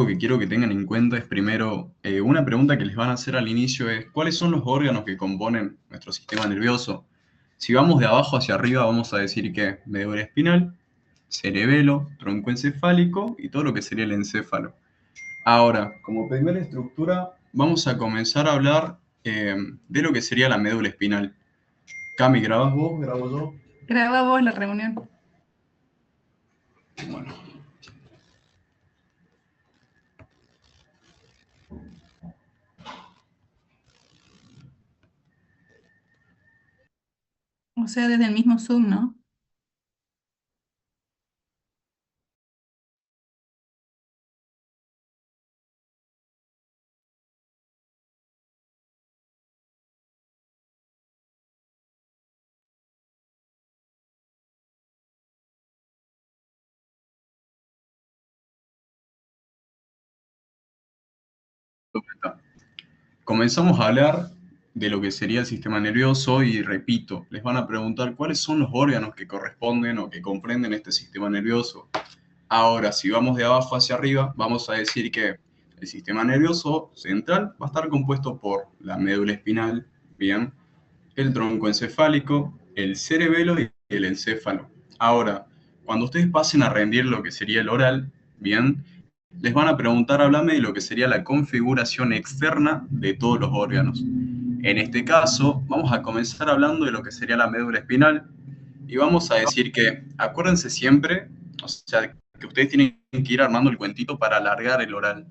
que quiero que tengan en cuenta es primero, una pregunta que les van a hacer al inicio es, ¿cuáles son los órganos que componen nuestro sistema nervioso? Si vamos de abajo hacia arriba, vamos a decir que médula espinal, cerebelo, tronco encefálico y todo lo que sería el encéfalo. Ahora, como primera estructura, vamos a comenzar a hablar de lo que sería la médula espinal. Cami, ¿grabas vos? ¿Grabo yo? Graba vos la reunión. Bueno, O sea, desde el mismo Zoom, ¿no? comenzamos a hablar de lo que sería el sistema nervioso y repito, les van a preguntar cuáles son los órganos que corresponden o que comprenden este sistema nervioso. Ahora, si vamos de abajo hacia arriba, vamos a decir que el sistema nervioso central va a estar compuesto por la médula espinal, bien, el tronco encefálico, el cerebelo y el encéfalo. Ahora, cuando ustedes pasen a rendir lo que sería el oral, bien, les van a preguntar, háblame de lo que sería la configuración externa de todos los órganos. En este caso, vamos a comenzar hablando de lo que sería la médula espinal y vamos a decir que, acuérdense siempre, o sea, que ustedes tienen que ir armando el cuentito para alargar el oral.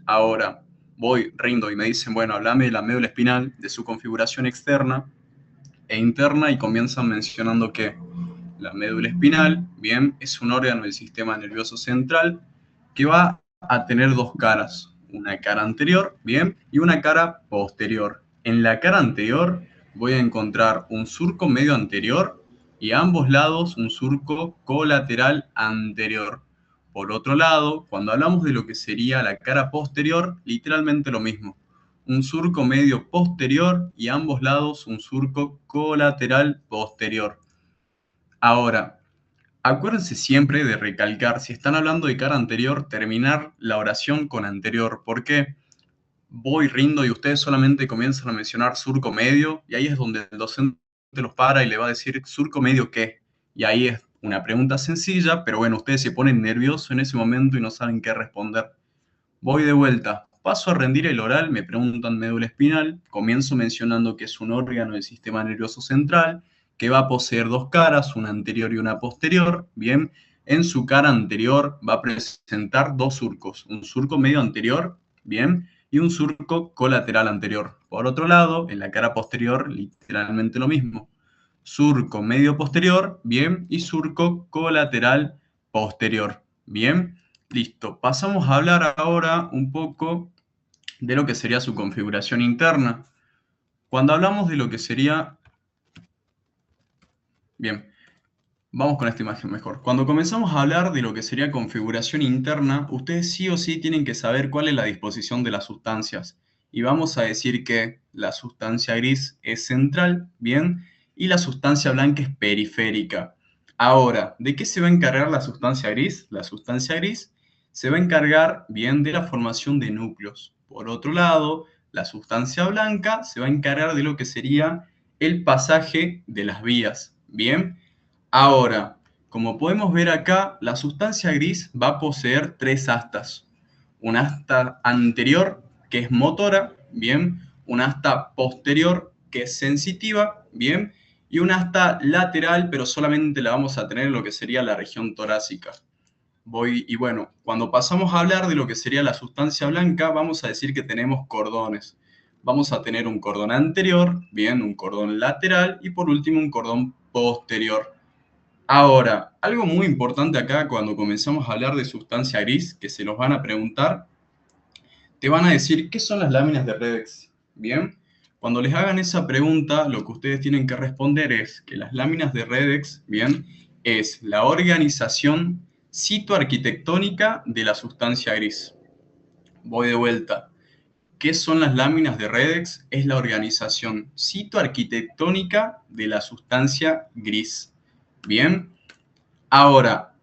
Ahora, voy, rindo y me dicen, bueno, háblame de la médula espinal, de su configuración externa e interna y comienzan mencionando que la médula espinal, bien, es un órgano del sistema nervioso central que va a tener dos caras, una cara anterior, bien, y una cara posterior. En la cara anterior voy a encontrar un surco medio anterior y a ambos lados un surco colateral anterior. Por otro lado, cuando hablamos de lo que sería la cara posterior, literalmente lo mismo. Un surco medio posterior y a ambos lados un surco colateral posterior. Ahora, acuérdense siempre de recalcar, si están hablando de cara anterior, terminar la oración con anterior. ¿Por qué? Voy, rindo y ustedes solamente comienzan a mencionar surco medio y ahí es donde el docente los para y le va a decir surco medio qué. Y ahí es una pregunta sencilla, pero bueno, ustedes se ponen nerviosos en ese momento y no saben qué responder. Voy de vuelta. Paso a rendir el oral, me preguntan médula espinal, comienzo mencionando que es un órgano del sistema nervioso central, que va a poseer dos caras, una anterior y una posterior, bien, en su cara anterior va a presentar dos surcos, un surco medio anterior, bien, y un surco colateral anterior. Por otro lado, en la cara posterior, literalmente lo mismo, surco medio posterior, bien, y surco colateral posterior, bien. Listo, pasamos a hablar ahora un poco de lo que sería su configuración interna. Cuando hablamos de lo que sería, bien, vamos con esta imagen mejor. Cuando comenzamos a hablar de lo que sería configuración interna, ustedes sí o sí tienen que saber cuál es la disposición de las sustancias. Y vamos a decir que la sustancia gris es central, bien, y la sustancia blanca es periférica. Ahora, ¿de qué se va a encargar la sustancia gris? La sustancia gris se va a encargar, bien, de la formación de núcleos. Por otro lado, la sustancia blanca se va a encargar de lo que sería el pasaje de las vías, bien. Ahora, como podemos ver acá, la sustancia gris va a poseer tres astas. Un asta anterior, que es motora, bien, un asta posterior, que es sensitiva, bien, y un asta lateral, pero solamente la vamos a tener en lo que sería la región torácica. Y bueno, cuando pasamos a hablar de lo que sería la sustancia blanca, vamos a decir que tenemos cordones. Vamos a tener un cordón anterior, bien, un cordón lateral y por último un cordón posterior. Ahora, algo muy importante acá cuando comenzamos a hablar de sustancia gris, que se los van a preguntar, te van a decir qué son las láminas de Redex. Bien, cuando les hagan esa pregunta, lo que ustedes tienen que responder es que las láminas de Redex, bien, es la organización citoarquitectónica de la sustancia gris. Voy de vuelta. ¿Qué son las láminas de Redex? Es la organización citoarquitectónica de la sustancia gris. Bien, ahora,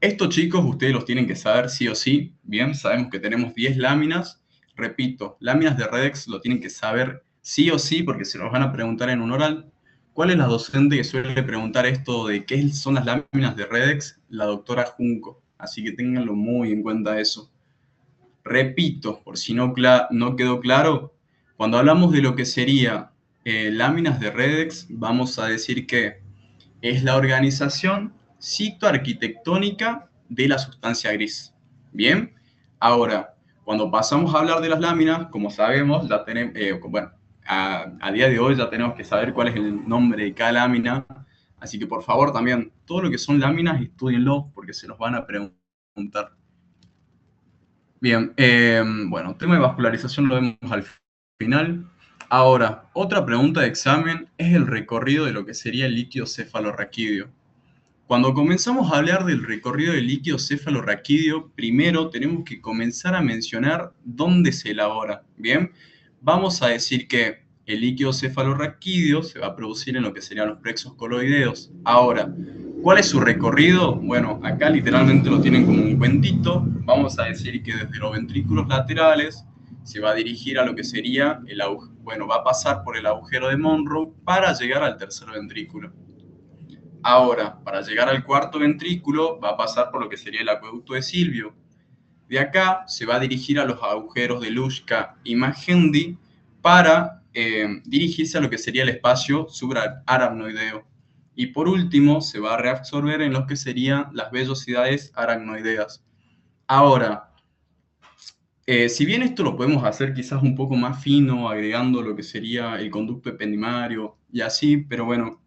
Estos chicos ustedes los tienen que saber sí o sí. Bien, sabemos que tenemos 10 láminas. Repito, láminas de Redex lo tienen que saber sí o sí porque se los van a preguntar en un oral. ¿Cuál es la docente que suele preguntar esto de qué son las láminas de Redex? La doctora Junco. Así que ténganlo muy en cuenta eso. Repito, por si no quedó claro, cuando hablamos de lo que sería láminas de Redex, vamos a decir que es la organización citoarquitectónica de la sustancia gris. Bien, ahora, cuando pasamos a hablar de las láminas, como sabemos, ya tenemos, bueno, a día de hoy ya tenemos que saber cuál es el nombre de cada lámina, así que por favor también, todo lo que son láminas, estudienlo porque se los van a preguntar. Bien, bueno, tema de vascularización lo vemos al final. Ahora, otra pregunta de examen es el recorrido de lo que sería el líquido cefalorraquídeo. Cuando comenzamos a hablar del recorrido del líquido cefalorraquídeo, primero tenemos que comenzar a mencionar dónde se elabora. Bien, vamos a decir que el líquido cefalorraquídeo se va a producir en lo que serían los plexos coloideos. Ahora, ¿cuál es su recorrido? Bueno, acá literalmente lo tienen como un cuentito. Vamos a decir que desde los ventrículos laterales se va a dirigir a lo que sería el agujero. Bueno, va a pasar por el agujero de Monroe para llegar al tercer ventrículo. Ahora, para llegar al cuarto ventrículo, va a pasar por lo que sería el acueducto de Silvio. De acá se va a dirigir a los agujeros de Luschka y Magendie para dirigirse a lo que sería el espacio subaracnoideo. Y por último, se va a reabsorber en lo que serían las vellosidades aracnoideas. Ahora, si bien esto lo podemos hacer quizás un poco más fino, agregando lo que sería el conducto ependimario y así, pero bueno,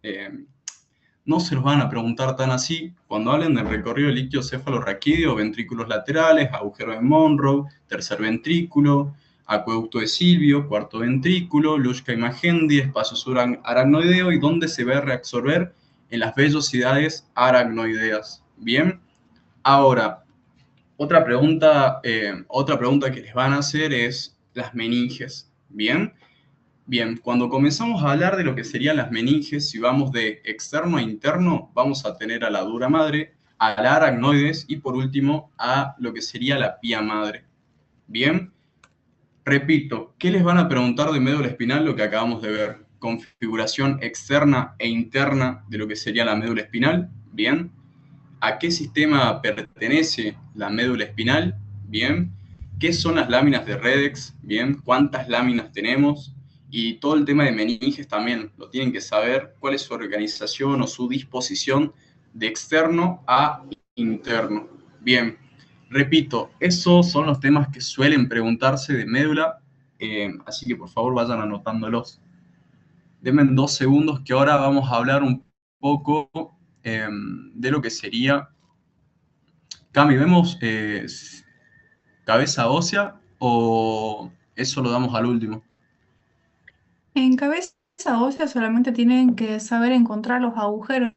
no se los van a preguntar tan así. Cuando hablen del recorrido del líquido cefalorraquídeo, ventrículos laterales, agujero de Monroe, tercer ventrículo, acueducto de Silvio, cuarto ventrículo, Luschka y Magendie, espacio subaracnoideo y donde se va a reabsorber en las vellosidades aracnoideas. Bien, ahora, otra pregunta que les van a hacer es las meninges. Bien, bien, cuando comenzamos a hablar de lo que serían las meninges, si vamos de externo a interno, vamos a tener a la dura madre, a la aracnoides y por último a lo que sería la pía madre. Bien, repito, ¿qué les van a preguntar de médula espinal? Lo que acabamos de ver, configuración externa e interna de lo que sería la médula espinal. Bien, ¿a qué sistema pertenece la médula espinal? Bien, ¿qué son las láminas de Redex? Bien, ¿cuántas láminas tenemos? Y todo el tema de meninges también lo tienen que saber, cuál es su organización o su disposición de externo a interno. Bien, repito, esos son los temas que suelen preguntarse de médula, así que por favor vayan anotándolos. Denme 2 segundos que ahora vamos a hablar un poco de lo que sería. Cami, ¿vemos cabeza ósea o eso lo damos al último? En cabeza ósea solamente tienen que saber encontrar los agujeros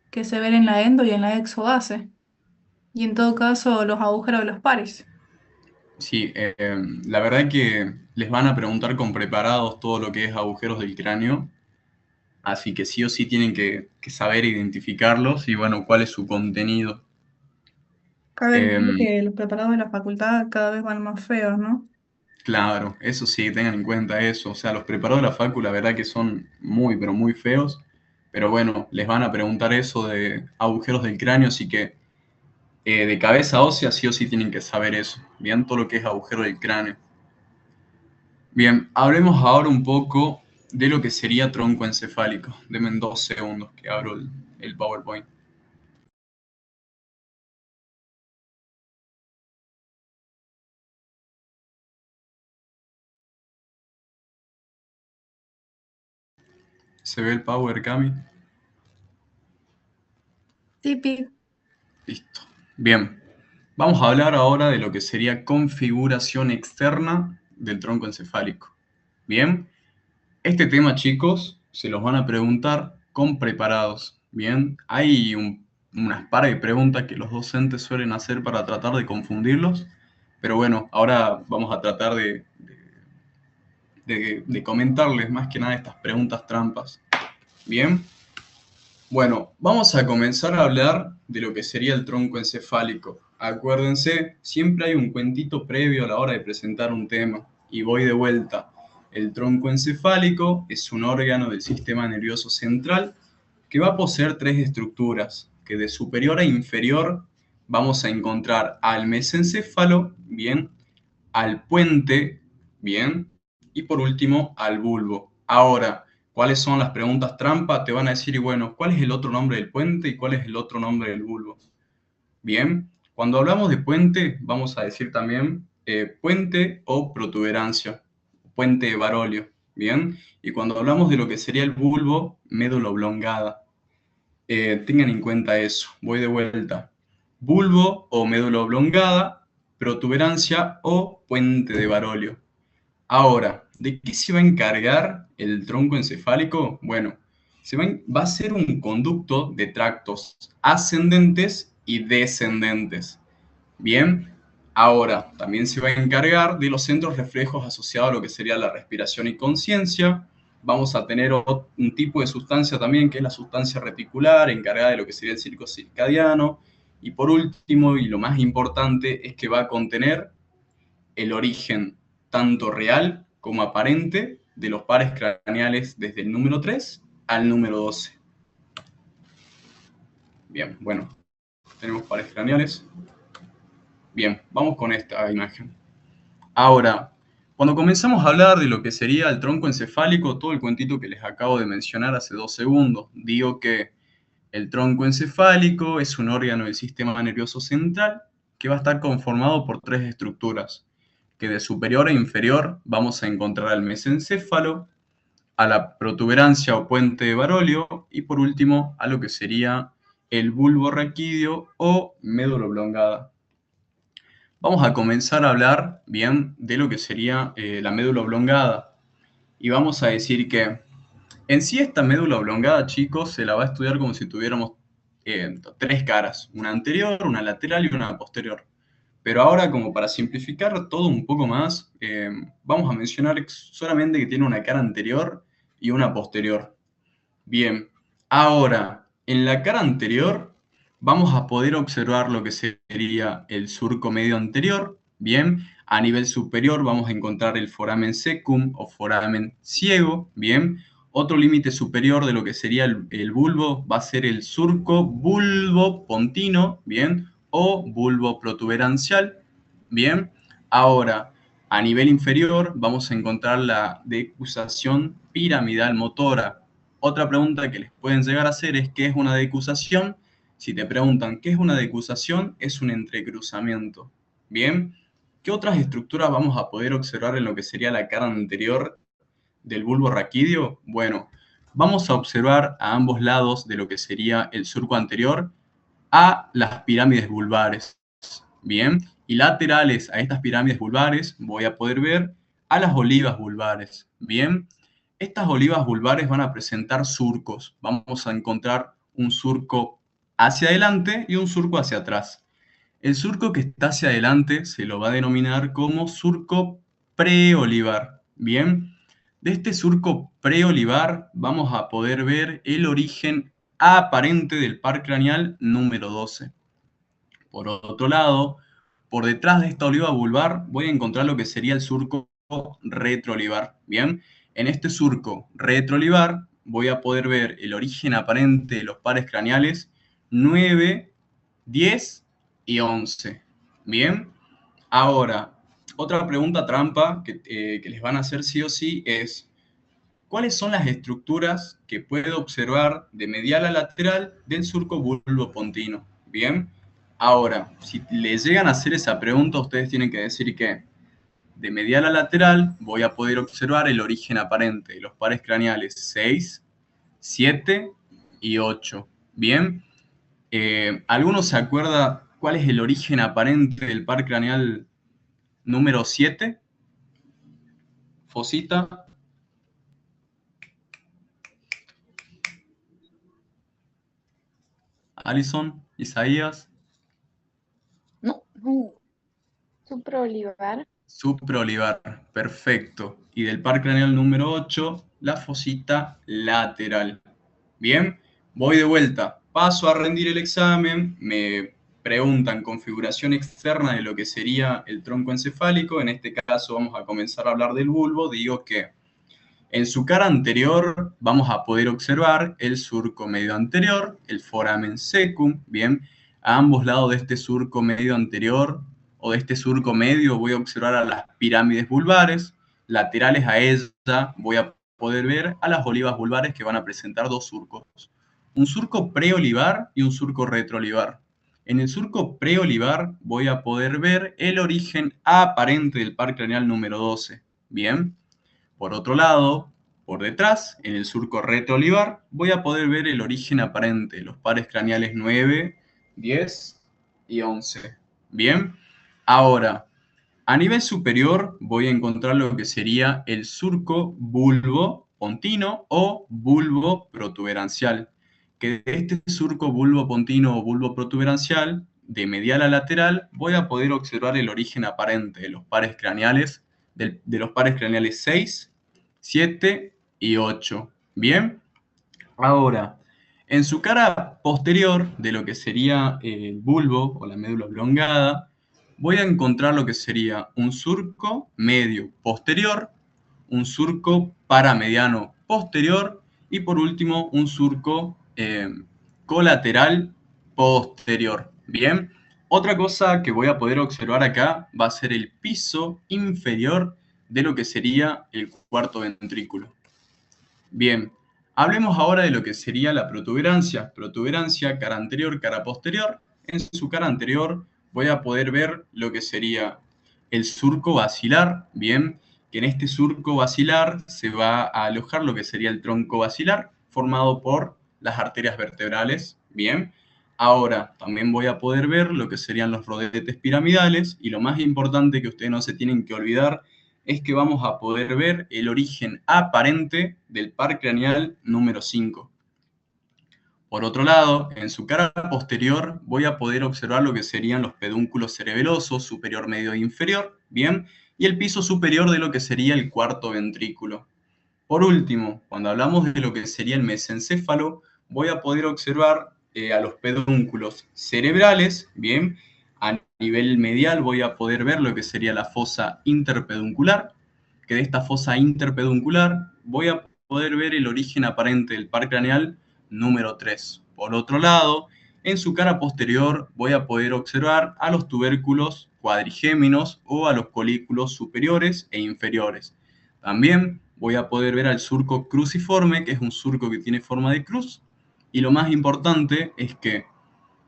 que se ven en la endo y en la exobase. Y en todo caso, los agujeros de los pares. Sí, la verdad que les van a preguntar con preparados todo lo que es agujeros del cráneo, así que sí o sí tienen que saber identificarlos y bueno, cuál es su contenido. Cabe decir Em, que los preparados de la facultad cada vez van más feos, ¿no? claro, eso sí, tengan en cuenta eso. O sea, los preparados de la facu, la verdad que son muy, pero muy feos, pero bueno, les van a preguntar eso de agujeros del cráneo, así que de cabeza ósea sí o sí tienen que saber eso, bien, todo lo que es agujero del cráneo. Bien, hablemos ahora un poco de lo que sería tronco encefálico. Denme 2 segundos que abro el PowerPoint. ¿Se ve el Power, Cami? Tipi. Listo. Bien, vamos a hablar ahora de lo que sería configuración externa del tronco encefálico. Bien, este tema, chicos, se los van a preguntar con preparados. Bien, hay unas par de preguntas que los docentes suelen hacer para tratar de confundirlos, pero bueno, ahora vamos a tratar de comentarles más que nada estas preguntas trampas. Bien, Bueno, vamos a comenzar a hablar de lo que sería el tronco encefálico. Acuérdense, siempre hay un cuentito previo a la hora de presentar un tema. Y voy de vuelta. El tronco encefálico es un órgano del sistema nervioso central que va a poseer tres estructuras, que de superior a inferior vamos a encontrar al mesencéfalo, bien, al puente, bien, y por último al bulbo. Ahora, ¿cuáles son las preguntas trampa? Te van a decir, y bueno, ¿cuál es el otro nombre del puente y cuál es el otro nombre del bulbo? Bien, cuando hablamos de puente, vamos a decir también puente o protuberancia, puente de Barolio, bien, y cuando hablamos de lo que sería el bulbo, médula oblongada. Tengan en cuenta eso, voy de vuelta. Bulbo o médula oblongada, protuberancia o puente de Barolio. Ahora, ¿de qué se va a encargar el tronco encefálico? Bueno, va a ser un conducto de tractos ascendentes y descendentes. Bien, ahora también se va a encargar de los centros reflejos asociados a lo que sería la respiración y conciencia. Vamos a tener un tipo de sustancia también, que es la sustancia reticular, encargada de lo que sería el ciclo circadiano. Y por último, y lo más importante, es que va a contener el origen tanto real como aparente de los pares craneales desde el número 3 al número 12. Bien, bueno, tenemos pares craneales. Bien, vamos con esta imagen. Ahora, cuando comenzamos a hablar de lo que sería el tronco encefálico, todo el cuentito que les acabo de mencionar hace 2 segundos, digo que el tronco encefálico es un órgano del sistema nervioso central que va a estar conformado por tres estructuras, que de superior a inferior vamos a encontrar al mesencéfalo, a la protuberancia o puente de Barolio y por último a lo que sería el bulbo raquídeo o médula oblongada. Vamos a comenzar a hablar bien de lo que sería la médula oblongada y vamos a decir que en sí esta médula oblongada, chicos, se la va a estudiar como si tuviéramos tres caras, una anterior, una lateral y una posterior. Pero ahora, como para simplificar todo un poco más, vamos a mencionar solamente que tiene una cara anterior y una posterior. Bien, ahora, en la cara anterior vamos a poder observar lo que sería el surco medio anterior. Bien, a nivel superior vamos a encontrar el foramen secum o foramen ciego. Bien, otro límite superior de lo que sería el bulbo va a ser el surco bulbo pontino. Bien, o bulbo protuberancial. Bien, ahora a nivel inferior vamos a encontrar la decusación piramidal motora. Otra pregunta que les pueden llegar a hacer es ¿qué es una decusación? Si te preguntan ¿qué es una decusación? Es un entrecruzamiento. Bien, ¿qué otras estructuras vamos a poder observar en lo que sería la cara anterior del bulbo raquídeo? Bueno, vamos a observar a ambos lados de lo que sería el surco anterior a las pirámides vulvares. Bien, y laterales a estas pirámides vulvares voy a poder ver a las olivas vulvares. Bien, estas olivas vulvares van a presentar surcos. Vamos a encontrar un surco hacia adelante y un surco hacia atrás. El surco que está hacia adelante se lo va a denominar como surco preolivar. Bien, de este surco preolivar vamos a poder ver el origen aparente del par craneal número 12. Por otro lado, por detrás de esta oliva vulvar voy a encontrar lo que sería el surco retroolivar. Bien, en este surco retroolivar voy a poder ver el origen aparente de los pares craneales 9, 10 y 11. Bien, ahora, otra pregunta trampa que les van a hacer sí o sí es, ¿cuáles son las estructuras que puedo observar de medial a lateral del surco bulbopontino? Bien, ahora, si les llegan a hacer esa pregunta, ustedes tienen que decir que de medial a lateral voy a poder observar el origen aparente de los pares craneales 6, 7 y 8. Bien, ¿alguno se acuerda cuál es el origen aparente del par craneal número 7? Fosita, Alison, Isaías. No, no, supraolivar. Supraolivar, perfecto. Y del par craneal número 8, la fosita lateral. Bien, Voy de vuelta, paso a rendir el examen, me preguntan configuración externa de lo que sería el tronco encefálico. En este caso vamos a comenzar a hablar del bulbo. Digo que en su cara anterior vamos a poder observar el surco medio anterior, el foramen secum, bien. A ambos lados de este surco medio anterior o de este surco medio voy a observar a las pirámides vulvares. Laterales a ella voy a poder ver a las olivas vulvares que van a presentar dos surcos. Un surco preolivar y un surco retroolivar. En el surco preolivar voy a poder ver el origen aparente del par craneal número 12. Bien. Por otro lado, por detrás, en el surco retroolivar, voy a poder ver el origen aparente, los pares craneales 9, 10 y 11. Bien, ahora, a nivel superior voy a encontrar lo que sería el surco bulbo-pontino o bulbo-protuberancial, que de este surco bulbo-pontino o bulbo-protuberancial, de medial a lateral, voy a poder observar el origen aparente de los pares craneales, de los pares craneales 6, 7 y 8. Bien, ahora, en su cara posterior de lo que sería el bulbo o la médula oblongada, voy a encontrar lo que sería un surco medio posterior, un surco paramediano posterior y por último un surco colateral posterior. Bien, otra cosa que voy a poder observar acá va a ser el piso inferior de lo que sería el cuarto ventrículo. Bien, hablemos ahora de lo que sería la protuberancia. Protuberancia, cara anterior, cara posterior. En su cara anterior voy a poder ver lo que sería el surco basilar, bien, que en este surco basilar se va a alojar lo que sería el tronco basilar, formado por las arterias vertebrales, bien. Ahora, también voy a poder ver lo que serían los rodetes piramidales, y lo más importante que ustedes no se tienen que olvidar es que vamos a poder ver el origen aparente del par craneal número 5. Por otro lado, en su cara posterior voy a poder observar lo que serían los pedúnculos cerebelosos, superior, medio e inferior, ¿bien? Y el piso superior de lo que sería el cuarto ventrículo. Por último, cuando hablamos de lo que sería el mesencéfalo, voy a poder observar a los pedúnculos cerebrales, ¿bien? A nivel medial voy a poder ver lo que sería la fosa interpeduncular, que de esta fosa interpeduncular voy a poder ver el origen aparente del par craneal número 3. Por otro lado, en su cara posterior voy a poder observar a los tubérculos cuadrigéminos o a los colículos superiores e inferiores. También voy a poder ver al surco cruciforme, que es un surco que tiene forma de cruz. Y lo más importante es que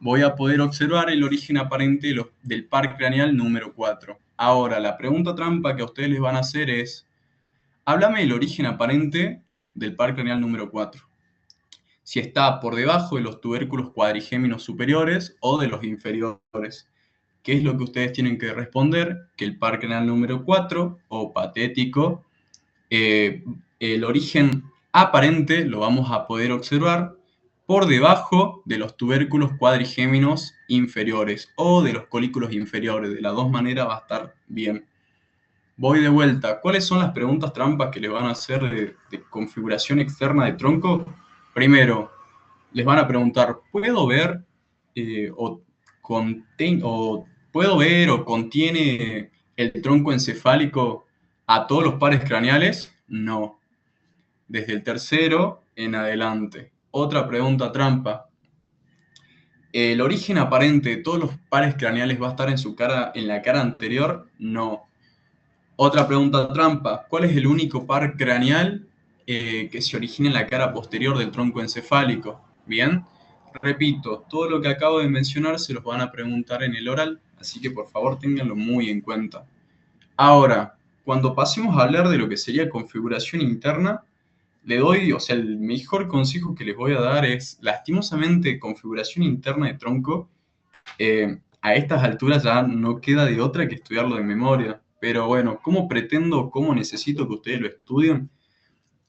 voy a poder observar el origen aparente del par craneal número 4. Ahora, la pregunta trampa que a ustedes les van a hacer es, háblame del origen aparente del par craneal número 4. Si está por debajo de los tubérculos cuadrigéminos superiores o de los inferiores. ¿Qué es lo que ustedes tienen que responder? Que el par craneal número 4, o patético, el origen aparente lo vamos a poder observar por debajo de los tubérculos cuadrigéminos inferiores o de los colículos inferiores. De las dos maneras va a estar bien. Voy de vuelta. ¿Cuáles son las preguntas trampas que le van a hacer de configuración externa de tronco? Primero, les van a preguntar, ¿puedo ver puedo ver o contiene el tronco encefálico a todos los pares craneales? No. Desde el tercero en adelante. Otra pregunta trampa. ¿El origen aparente de todos los pares craneales va a estar en la cara anterior? No. Otra pregunta trampa. ¿Cuál es el único par craneal que se origina en la cara posterior del tronco encefálico? Bien. Repito, todo lo que acabo de mencionar se los van a preguntar en el oral, así que por favor ténganlo muy en cuenta. Ahora, cuando pasemos a hablar de lo que sería configuración interna, el mejor consejo que les voy a dar es, lastimosamente, configuración interna de tronco, a estas alturas ya no queda de otra que estudiarlo de memoria. Pero bueno, cómo necesito que ustedes lo estudien?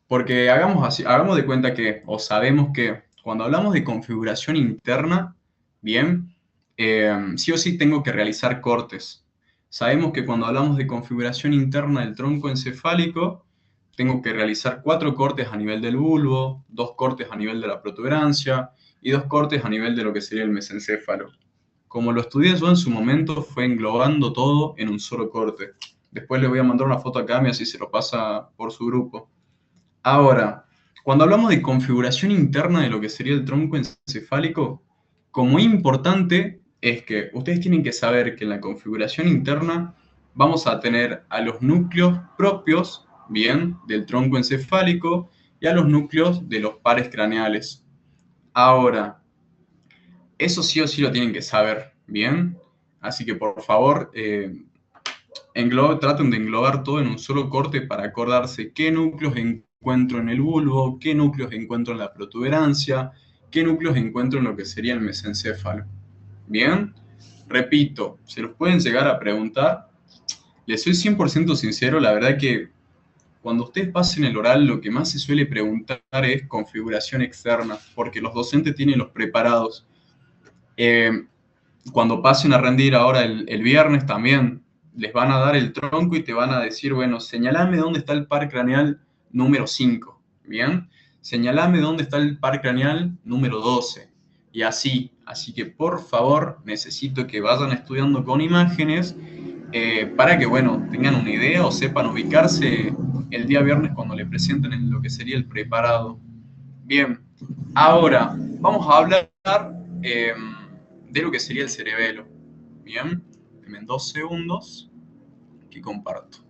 Porque hagamos de cuenta que, o sabemos que, cuando hablamos de configuración interna, bien, sí o sí tengo que realizar cortes. Sabemos que cuando hablamos de configuración interna del tronco encefálico, tengo que realizar 4 cortes a nivel del bulbo, 2 cortes a nivel de la protuberancia y 2 cortes a nivel de lo que sería el mesencéfalo. Como lo estudié yo en su momento, fue englobando todo en un solo corte. Después le voy a mandar una foto a Cami, así se lo pasa por su grupo. Ahora, cuando hablamos de configuración interna de lo que sería el tronco encefálico, como importante es que ustedes tienen que saber que en la configuración interna vamos a tener a los núcleos propios, bien, del tronco encefálico y a los núcleos de los pares craneales. Ahora, eso sí o sí lo tienen que saber, bien. Así que por favor, traten de englobar todo en un solo corte para acordarse qué núcleos encuentro en el bulbo, qué núcleos encuentro en la protuberancia, qué núcleos encuentro en lo que sería el mesencéfalo. Bien, repito, se los pueden llegar a preguntar. Les soy 100% sincero, la verdad que cuando ustedes pasen el oral, lo que más se suele preguntar es configuración externa, porque los docentes tienen los preparados. Cuando pasen a rendir ahora el viernes también, les van a dar el tronco y te van a decir, bueno, señalame dónde está el par craneal número 5, ¿bien? Señalame dónde está el par craneal número 12, y así. Así que por favor, necesito que vayan estudiando con imágenes para que, bueno, tengan una idea o sepan ubicarse el día viernes cuando le presenten en lo que sería el preparado. Bien, ahora vamos a hablar de lo que sería el cerebelo. Bien, denme 2 segundos que comparto.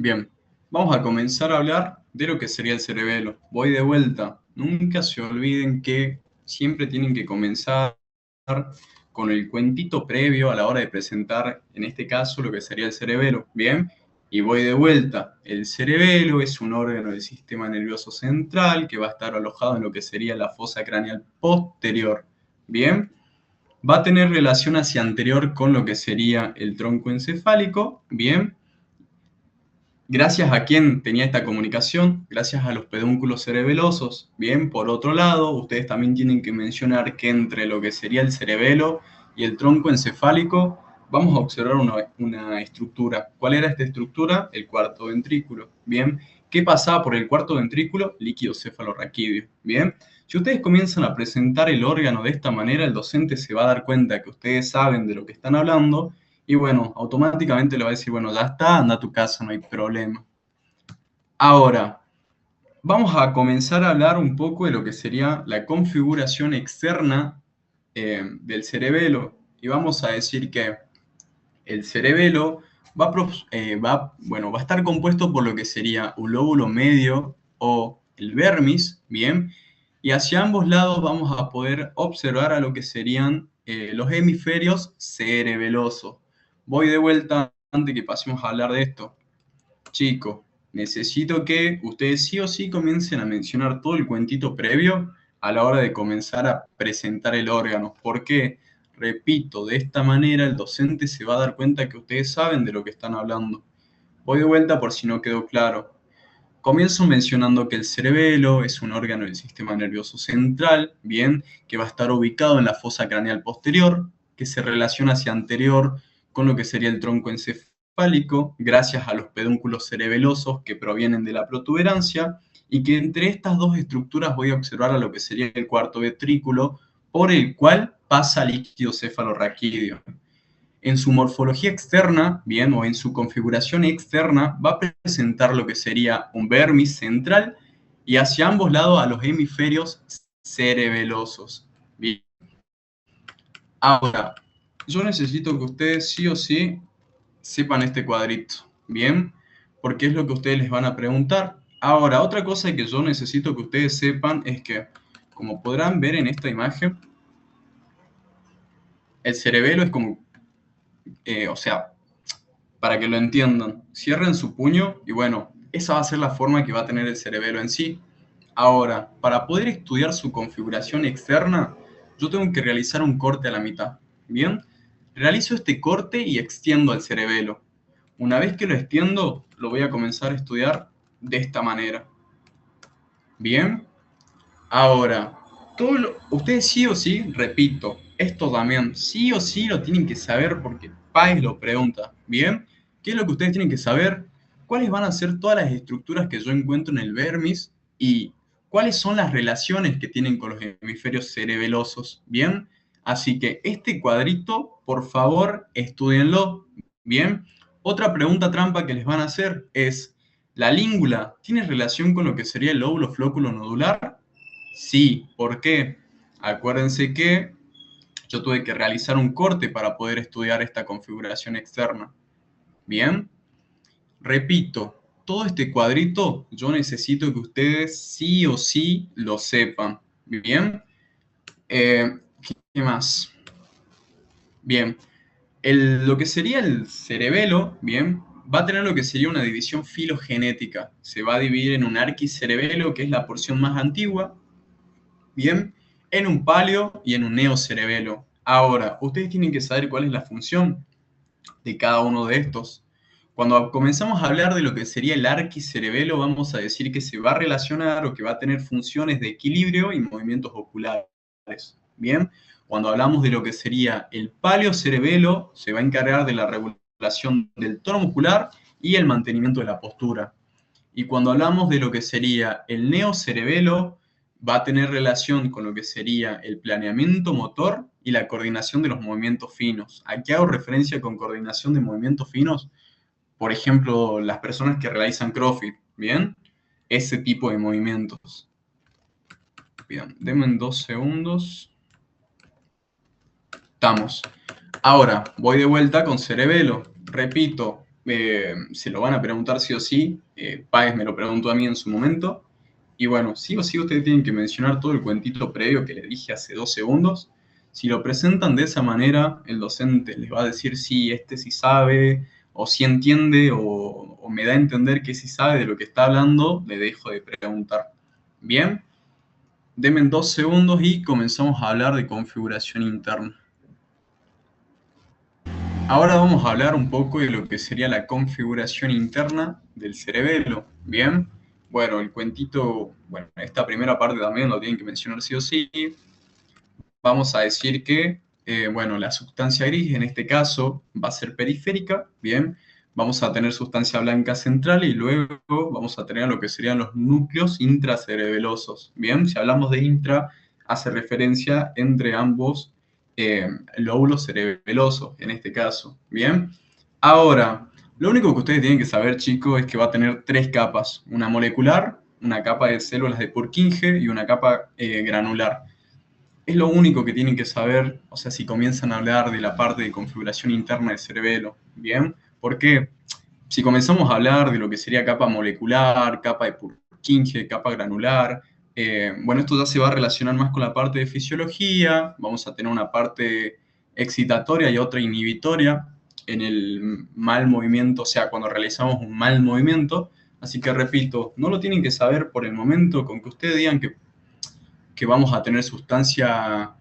Bien, vamos a comenzar a hablar de lo que sería el cerebelo. Voy de vuelta. Nunca se olviden que siempre tienen que comenzar con el cuentito previo a la hora de presentar, en este caso, lo que sería el cerebelo. Bien, y voy de vuelta. El cerebelo es un órgano del sistema nervioso central que va a estar alojado en lo que sería la fosa craneal posterior. Bien, va a tener relación hacia anterior con lo que sería el tronco encefálico. Bien. Gracias a quien tenía esta comunicación, gracias a los pedúnculos cerebelosos. Bien, por otro lado, ustedes también tienen que mencionar que entre lo que sería el cerebelo y el tronco encefálico, vamos a observar una estructura. ¿Cuál era esta estructura? El cuarto ventrículo. Bien, ¿qué pasaba por el cuarto ventrículo? Líquido cefalorraquídeo. Bien, si ustedes comienzan a presentar el órgano de esta manera, el docente se va a dar cuenta que ustedes saben de lo que están hablando. Y bueno, automáticamente le va a decir, bueno, ya está, anda a tu casa, no hay problema. Ahora, vamos a comenzar a hablar un poco de lo que sería la configuración externa del cerebelo. Y vamos a decir que el cerebelo va a estar compuesto por lo que sería un lóbulo medio o el vermis, ¿bien? Y hacia ambos lados vamos a poder observar a lo que serían los hemisferios cerebelosos. Voy de vuelta antes que pasemos a hablar de esto. Chicos, necesito que ustedes sí o sí comiencen a mencionar todo el cuentito previo a la hora de comenzar a presentar el órgano. ¿Por qué? Repito, de esta manera el docente se va a dar cuenta que ustedes saben de lo que están hablando. Voy de vuelta por si no quedó claro. Comienzo mencionando que el cerebelo es un órgano del sistema nervioso central, bien, que va a estar ubicado en la fosa craneal posterior, que se relaciona hacia anterior con lo que sería el tronco encefálico, gracias a los pedúnculos cerebelosos que provienen de la protuberancia, y que entre estas dos estructuras voy a observar a lo que sería el cuarto ventrículo, por el cual pasa líquido cefalorraquídeo. En su morfología externa, bien, o en su configuración externa, va a presentar lo que sería un vermis central y hacia ambos lados a los hemisferios cerebelosos. Bien. Ahora, yo necesito que ustedes sí o sí sepan este cuadrito, ¿bien? Porque es lo que ustedes les van a preguntar. Ahora, otra cosa que yo necesito que ustedes sepan es que, como podrán ver en esta imagen, el cerebelo es como, o sea, para que lo entiendan, cierren su puño y bueno, esa va a ser la forma que va a tener el cerebelo en sí. Ahora, para poder estudiar su configuración externa, yo tengo que realizar un corte a la mitad, ¿bien? Realizo este corte y extiendo el cerebelo. Una vez que lo extiendo, lo voy a comenzar a estudiar de esta manera. Bien, ahora, ustedes sí o sí, repito, esto también, sí o sí lo tienen que saber porque Páez lo pregunta. Bien, ¿qué es lo que ustedes tienen que saber? ¿Cuáles van a ser todas las estructuras que yo encuentro en el vermis y cuáles son las relaciones que tienen con los hemisferios cerebelosos? Bien, así que este cuadrito, por favor, estúdienlo. Bien, otra pregunta trampa que les van a hacer es, ¿la língula tiene relación con lo que sería el lóbulo flóculo nodular? Sí, ¿por qué? Acuérdense que yo tuve que realizar un corte para poder estudiar esta configuración externa. Bien, repito, todo este cuadrito yo necesito que ustedes sí o sí lo sepan. Bien, ¿qué más? Bien, lo que sería el cerebelo, bien, va a tener lo que sería una división filogenética. Se va a dividir en un arquicerebelo, que es la porción más antigua, bien, en un paleo y en un neocerebelo. Ahora, ustedes tienen que saber cuál es la función de cada uno de estos. Cuando comenzamos a hablar de lo que sería el arquicerebelo, vamos a decir que se va a relacionar o que va a tener funciones de equilibrio y movimientos oculares. Bien, cuando hablamos de lo que sería el paleocerebelo, se va a encargar de la regulación del tono muscular y el mantenimiento de la postura. Y cuando hablamos de lo que sería el neocerebelo, va a tener relación con lo que sería el planeamiento motor y la coordinación de los movimientos finos. Aquí hago referencia con coordinación de movimientos finos, por ejemplo, las personas que realizan CrossFit, ¿bien? Ese tipo de movimientos. Bien, denme 2 segundos. Estamos. Ahora, voy de vuelta con cerebelo. Repito, se lo van a preguntar sí o sí. Páez me lo preguntó a mí en su momento. Y bueno, sí o sí ustedes tienen que mencionar todo el cuentito previo que le dije hace 2 segundos. Si lo presentan de esa manera, el docente les va a decir si este sí sabe, o si entiende, o me da a entender que sí sabe de lo que está hablando, le dejo de preguntar. Bien, denme 2 segundos y comenzamos a hablar de configuración interna. Ahora vamos a hablar un poco de lo que sería la configuración interna del cerebelo. Bien, bueno, el cuentito, bueno, esta primera parte también lo tienen que mencionar sí o sí. Vamos a decir que, bueno, la sustancia gris en este caso va a ser periférica, bien. Vamos a tener sustancia blanca central y luego vamos a tener lo que serían los núcleos intracerebelosos. Bien, si hablamos de intra, hace referencia entre ambos lóbulos cerebelosos, en este caso. Bien, ahora, lo único que ustedes tienen que saber, chicos, es que va a tener 3 capas: una molecular, una capa de células de Purkinje y una capa granular. Es lo único que tienen que saber, o sea, si comienzan a hablar de la parte de configuración interna del cerebelo, ¿bien? Porque si comenzamos a hablar de lo que sería capa molecular, capa de Purkinje, capa granular, bueno, esto ya se va a relacionar más con la parte de fisiología, vamos a tener una parte excitatoria y otra inhibitoria en el mal movimiento, o sea, cuando realizamos un mal movimiento. Así que repito, no lo tienen que saber por el momento, con que ustedes digan que vamos a tener sustancia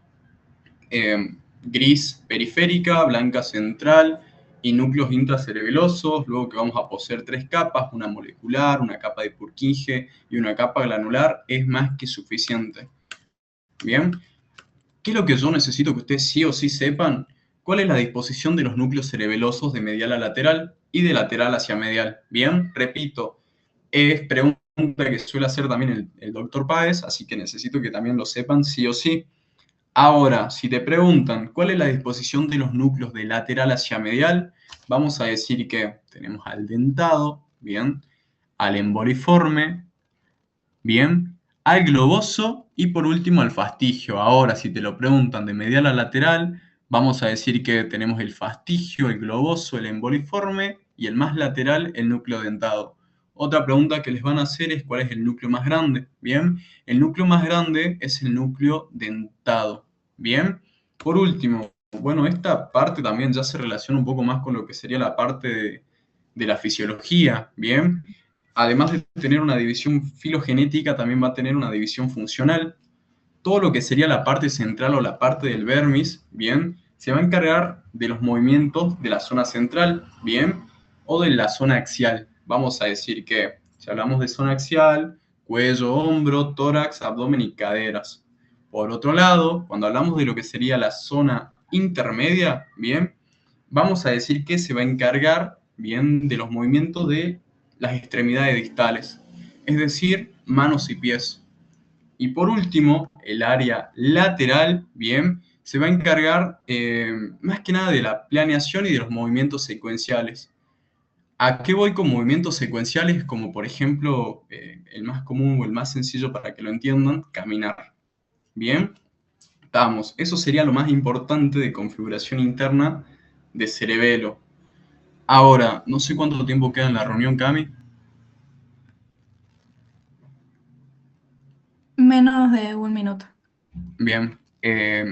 gris periférica, blanca central y núcleos intracerebelosos, luego que vamos a poseer 3 capas, una molecular, una capa de Purkinje y una capa granular, es más que suficiente. Bien, ¿qué es lo que yo necesito que ustedes sí o sí sepan? ¿Cuál es la disposición de los núcleos cerebelosos de medial a lateral y de lateral hacia medial? Bien, repito, es pregunta que suele hacer también el doctor Páez, así que necesito que también lo sepan sí o sí. Ahora, si te preguntan cuál es la disposición de los núcleos de lateral hacia medial, vamos a decir que tenemos al dentado, bien, al emboliforme, bien, al globoso y por último al fastigio. Ahora, si te lo preguntan de medial a lateral, vamos a decir que tenemos el fastigio, el globoso, el emboliforme y el más lateral, el núcleo dentado. Otra pregunta que les van a hacer es cuál es el núcleo más grande. Bien, el núcleo más grande es el núcleo dentado. Bien, por último, bueno, esta parte también ya se relaciona un poco más con lo que sería la parte de la fisiología. Bien, además de tener una división filogenética, también va a tener una división funcional. Todo lo que sería la parte central o la parte del vermis, bien, se va a encargar de los movimientos de la zona central, bien, o de la zona axial. Vamos a decir que, si hablamos de zona axial, cuello, hombro, tórax, abdomen y caderas. Por otro lado, cuando hablamos de lo que sería la zona intermedia, bien, vamos a decir que se va a encargar, bien, de los movimientos de las extremidades distales, es decir, manos y pies. Y por último, el área lateral, bien, se va a encargar más que nada de la planeación y de los movimientos secuenciales. ¿A qué voy con movimientos secuenciales? Como por ejemplo, el más común o el más sencillo para que lo entiendan, caminar. Bien, vamos, eso sería lo más importante de configuración interna de cerebelo. Ahora, no sé cuánto tiempo queda en la reunión, Cami. Menos de un minuto. Bien,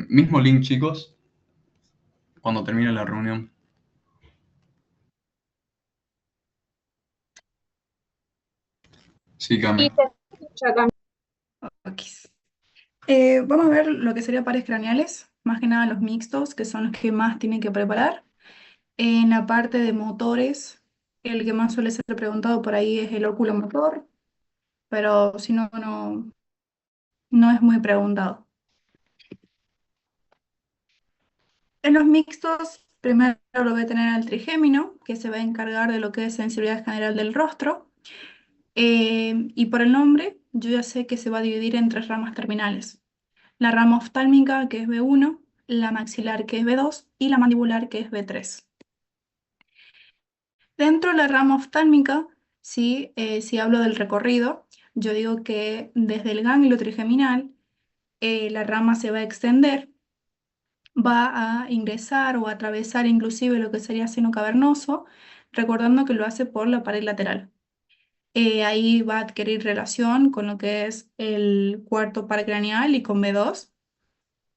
mismo link, chicos, cuando termine la reunión. Sí, Sí, Cami. se escucha también. Ok. Vamos a ver lo que sería pares craneales, más que nada los mixtos, que son los que más tienen que preparar. En la parte de motores, el que más suele ser preguntado por ahí es el óculo motor, pero si no, no es muy preguntado. En los mixtos, primero lo voy a tener al trigémino, que se va a encargar de lo que es sensibilidad general del rostro. Y por el nombre, yo ya sé que se va a dividir en tres ramas terminales. La rama oftálmica, que es B1, la maxilar, que es B2, y la mandibular, que es B3. Dentro de la rama oftálmica, sí, si hablo del recorrido, yo digo que desde el ganglio trigeminal, la rama se va a extender, va a ingresar o a atravesar inclusive lo que sería seno cavernoso, recordando que lo hace por la pared lateral. Ahí va a adquirir relación con lo que es el cuarto par craneal y con B2.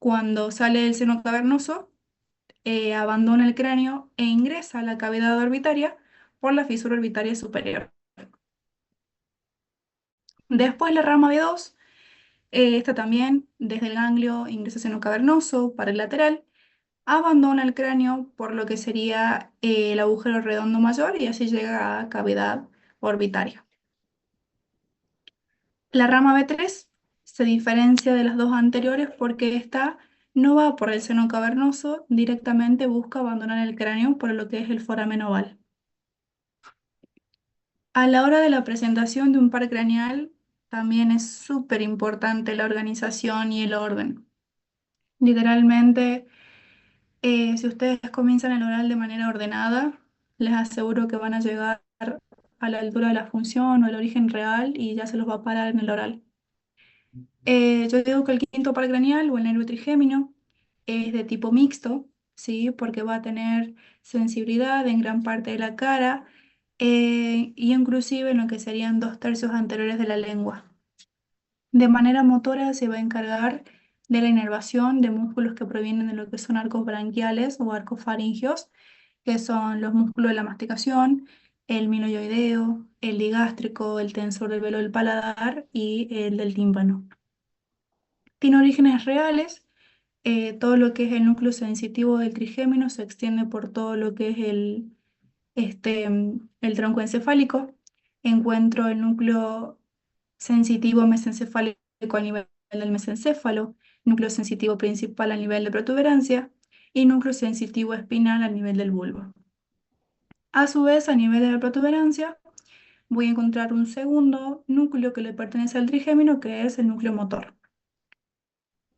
Cuando sale del seno cavernoso, abandona el cráneo e ingresa a la cavidad orbitaria por la fisura orbitaria superior. Después la rama B2, esta también desde el ganglio ingresa seno cavernoso para el lateral, abandona el cráneo por lo que sería el agujero redondo mayor y así llega a cavidad orbitaria. La rama B3 se diferencia de las dos anteriores porque esta no va por el seno cavernoso, directamente busca abandonar el cráneo por lo que es el foramen oval. A la hora de la presentación de un par craneal, también es súper importante la organización y el orden. Literalmente, si ustedes comienzan el oral de manera ordenada, les aseguro que van a llegar a la altura de la función o el origen real y ya se los va a parar en el oral. Yo digo que el quinto par craneal o el nervio trigémino es de tipo mixto, ¿sí? Porque va a tener sensibilidad en gran parte de la cara y inclusive en lo que serían 2/3 anteriores de la lengua. De manera motora se va a encargar de la inervación de músculos que provienen de lo que son arcos branquiales o arcos faringios, que son los músculos de la masticación, el miloioideo, el digástrico, el tensor del velo del paladar y el del tímpano. Tiene orígenes reales. Todo lo que es el núcleo sensitivo del trigémino se extiende por todo lo que es el tronco encefálico. Encuentro el núcleo sensitivo mesencefálico a nivel del mesencéfalo, núcleo sensitivo principal a nivel de protuberancia y núcleo sensitivo espinal a nivel del bulbo. A su vez, a nivel de la protuberancia, voy a encontrar un segundo núcleo que le pertenece al trigémino, que es el núcleo motor.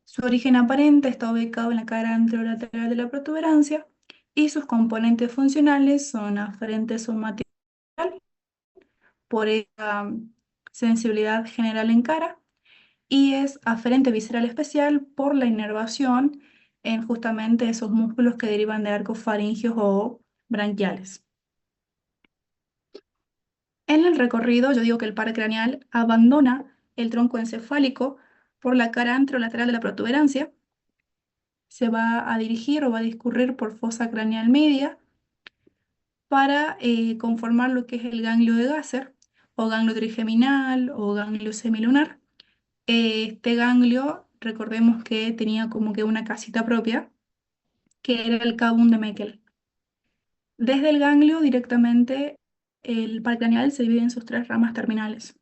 Su origen aparente está ubicado en la cara anterolateral de la protuberancia y sus componentes funcionales son aferente somático por esa sensibilidad general en cara, y es aferente visceral especial por la inervación en justamente esos músculos que derivan de arcos faringios o branquiales. En el recorrido, yo digo que el par craneal abandona el tronco encefálico por la cara anterolateral de la protuberancia, se va a dirigir o va a discurrir por fosa craneal media para conformar lo que es el ganglio de Gasser, o ganglio trigeminal, o ganglio semilunar. Este ganglio, recordemos que tenía como que una casita propia, que era el cabum de Meckel. Desde el ganglio directamente, el par craneal se divide en sus tres ramas terminales.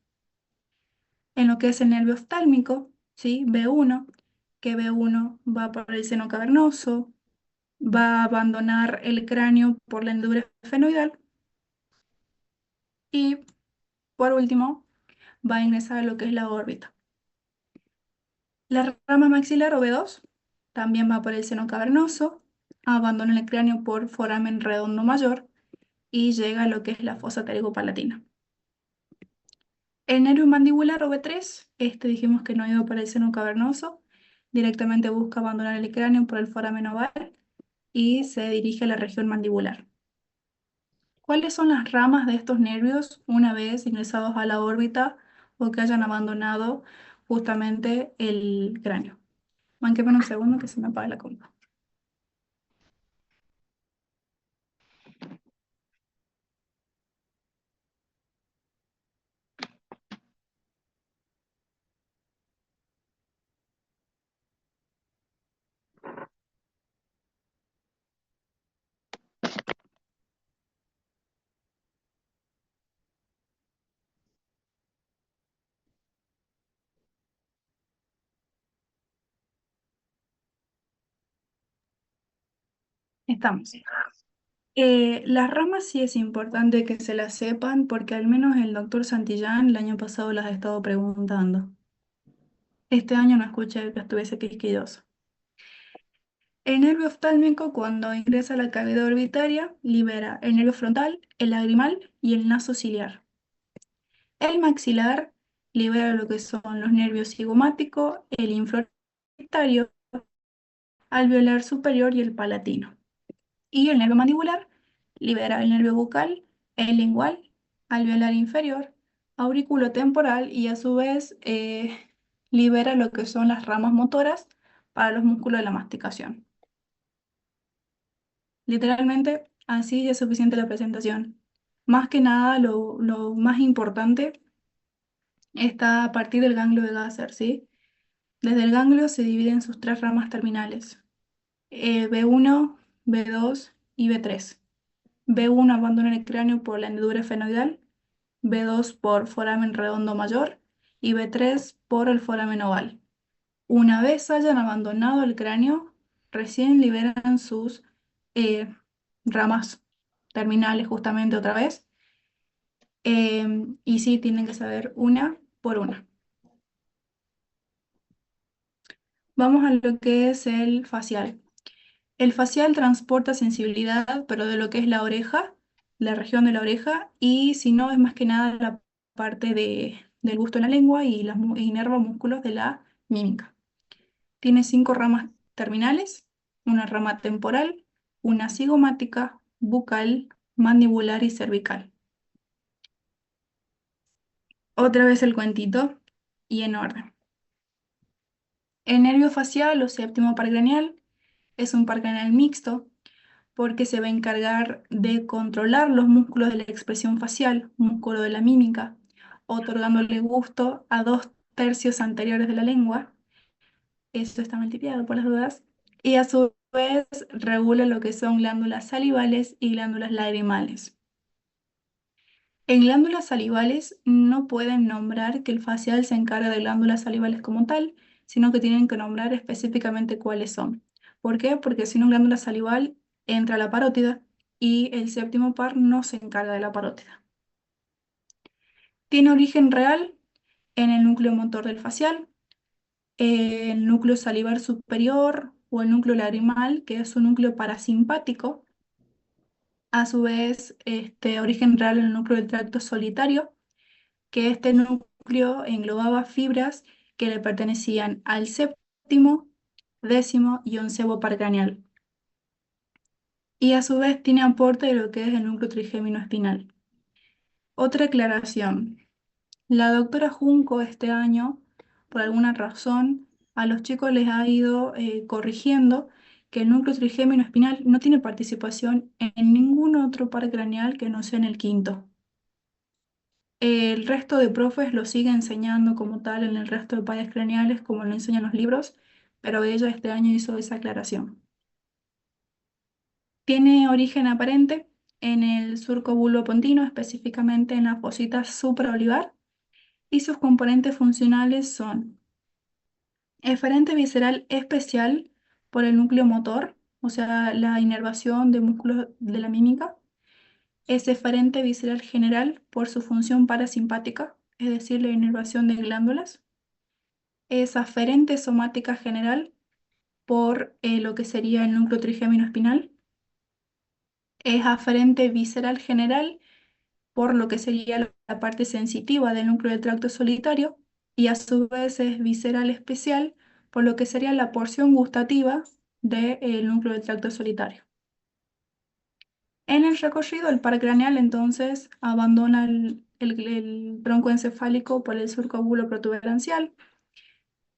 En lo que es el nervio oftálmico, ¿sí? B1, que B1 va por el seno cavernoso, va a abandonar el cráneo por la hendidura esfenoidal y, por último, va a ingresar a lo que es la órbita. La rama maxilar o B2 también va por el seno cavernoso, abandona el cráneo por foramen redondo mayor y llega a lo que es la fosa palatina. El nervio mandibular o B3, este dijimos que no iba por el seno cavernoso, directamente busca abandonar el cráneo por el foramen oval y se dirige a la región mandibular. ¿Cuáles son las ramas de estos nervios una vez ingresados a la órbita o que hayan abandonado justamente el cráneo? Manquéme un segundo que se me apaga la compu. Estamos. Las ramas sí es importante que se las sepan porque al menos el doctor Santillán el año pasado las ha estado preguntando. Este año no escuché que estuviese quisquilloso. El nervio oftálmico, cuando ingresa a la cavidad orbitaria, libera el nervio frontal, el lagrimal y el naso ciliar. El maxilar libera lo que son los nervios cigomático, el infraorbitario, alveolar superior y el palatino. Y el nervio mandibular libera el nervio bucal, el lingual, alveolar inferior, auriculotemporal y a su vez libera lo que son las ramas motoras para los músculos de la masticación. Literalmente, así ya es suficiente la presentación. Más que nada, lo más importante está a partir del ganglio de Gasser, ¿sí? Desde el ganglio se divide en sus tres ramas terminales, B1, B2 y B3. B1 abandona el cráneo por la hendidura esfenoidal, B2 por foramen redondo mayor y B3 por el foramen oval. Una vez hayan abandonado el cráneo, recién liberan sus eh, ramas terminales justamente otra vez. Y sí, tienen que saber una por una. Vamos a lo que es el facial. El facial transporta sensibilidad, pero de lo que es la oreja, la región de la oreja, y si no, es más que nada la parte del gusto en la lengua y inerva músculos de la mímica. Tiene 5 ramas terminales, una rama temporal, una cigomática, bucal, mandibular y cervical. Otra vez el cuentito y en orden. El nervio facial o séptimo par craneal es un par craneal mixto porque se va a encargar de controlar los músculos de la expresión facial, músculo de la mímica, otorgándole gusto a 2/3 anteriores de la lengua. Esto está multiplicado por las dudas. Y a su vez regula lo que son glándulas salivales y glándulas lagrimales. En glándulas salivales no pueden nombrar que el facial se encarga de glándulas salivales como tal, sino que tienen que nombrar específicamente cuáles son. ¿Por qué? Porque si una glándula salival entra a la parótida y el séptimo par no se encarga de la parótida. Tiene origen real en el núcleo motor del facial, el núcleo salivar superior o el núcleo lagrimal, que es un núcleo parasimpático. A su vez, origen real en el núcleo del tracto solitario, que este núcleo englobaba fibras que le pertenecían al séptimo, décimo y onceavo par craneal. Y a su vez tiene aporte de lo que es el núcleo trigémino espinal. Otra aclaración. La doctora Junco este año, por alguna razón, a los chicos les ha ido corrigiendo que el núcleo trigémino espinal no tiene participación en ningún otro par craneal que no sea en el quinto. El resto de profes lo sigue enseñando como tal en el resto de pares craneales, como lo enseñan los libros, pero ella este año hizo esa aclaración. Tiene origen aparente en el surco bulbopontino, específicamente en la fosita supraolivar, y sus componentes funcionales son eferente visceral especial por el núcleo motor, o sea, la inervación de músculos de la mímica. Es eferente visceral general por su función parasimpática, es decir, la inervación de glándulas. Es aferente somática general por lo que sería el núcleo trigémino espinal. Es aferente visceral general por lo que sería la parte sensitiva del núcleo del tracto solitario, y a su vez es visceral especial por lo que sería la porción gustativa del núcleo del tracto solitario. En el recorrido, el par craneal entonces abandona el tronco encefálico por el surco protuberancial,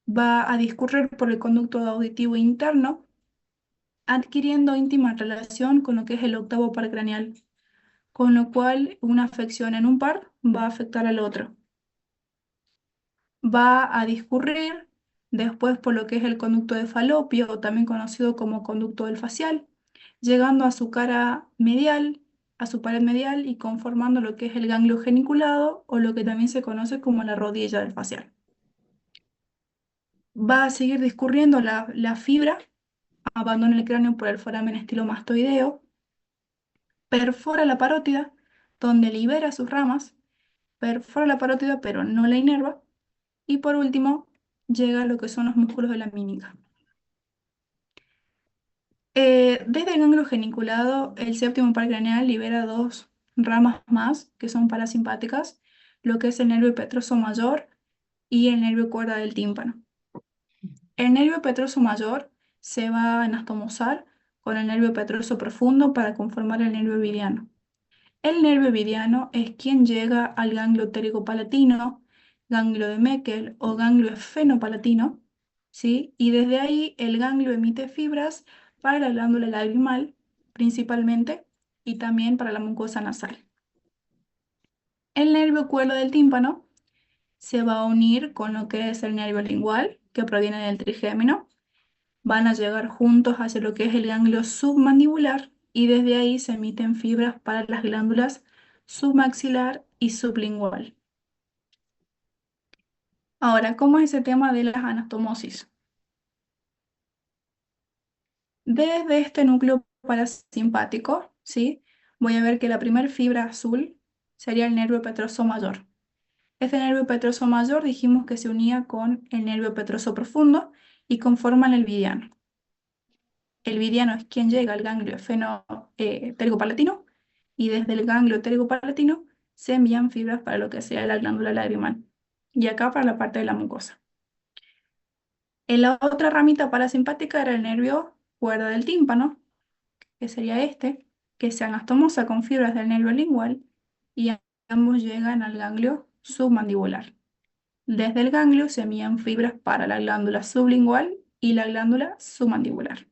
va a discurrir por el conducto auditivo interno, adquiriendo íntima relación con lo que es el octavo par craneal, con lo cual una afección en un par va a afectar al otro. Va a discurrir después por lo que es el conducto de Falopio, o también conocido como conducto del facial, llegando a su cara medial, a su pared medial y conformando lo que es el ganglio geniculado, o lo que también se conoce como la rodilla del facial. Va a seguir discurriendo la fibra, abandona el cráneo por el foramen estilomastoideo, perfora la parótida, donde libera sus ramas, perfora la parótida pero no la inerva, y por último llega a lo que son los músculos de la mímica. Desde el ganglio geniculado, el séptimo par craneal libera dos ramas más que son parasimpáticas, lo que es el nervio petroso mayor y el nervio cuerda del tímpano. El nervio petroso mayor se va a anastomosar con el nervio petroso profundo para conformar el nervio ovidiano. El nervio ovidiano es quien llega al ganglio pterigopalatino, ganglio de Meckel o ganglio esfenopalatino, ¿sí? Y desde ahí el ganglio emite fibras para la glándula lagrimal, principalmente, y también para la mucosa nasal. El nervio cuerdo del tímpano se va a unir con lo que es el nervio lingual, que proviene del trigémino. Van a llegar juntos hacia lo que es el ganglio submandibular, y desde ahí se emiten fibras para las glándulas submaxilar y sublingual. Ahora, ¿cómo es ese tema de las anastomosis? Desde este núcleo parasimpático, ¿sí? Voy a ver que la primera fibra azul sería el nervio petroso mayor. Este nervio petroso mayor dijimos que se unía con el nervio petroso profundo y conforman el vidiano. El vidiano es quien llega al ganglio pterigopalatino, y desde el ganglio pterigopalatino se envían fibras para lo que sea la glándula lagrimal y acá para la parte de la mucosa. En la otra ramita parasimpática era el nervio cuerda del tímpano, que sería este, que se anastomosa con fibras del nervio lingual, y ambos llegan al ganglio submandibular. Desde el ganglio se envían fibras para la glándula sublingual y la glándula submandibular.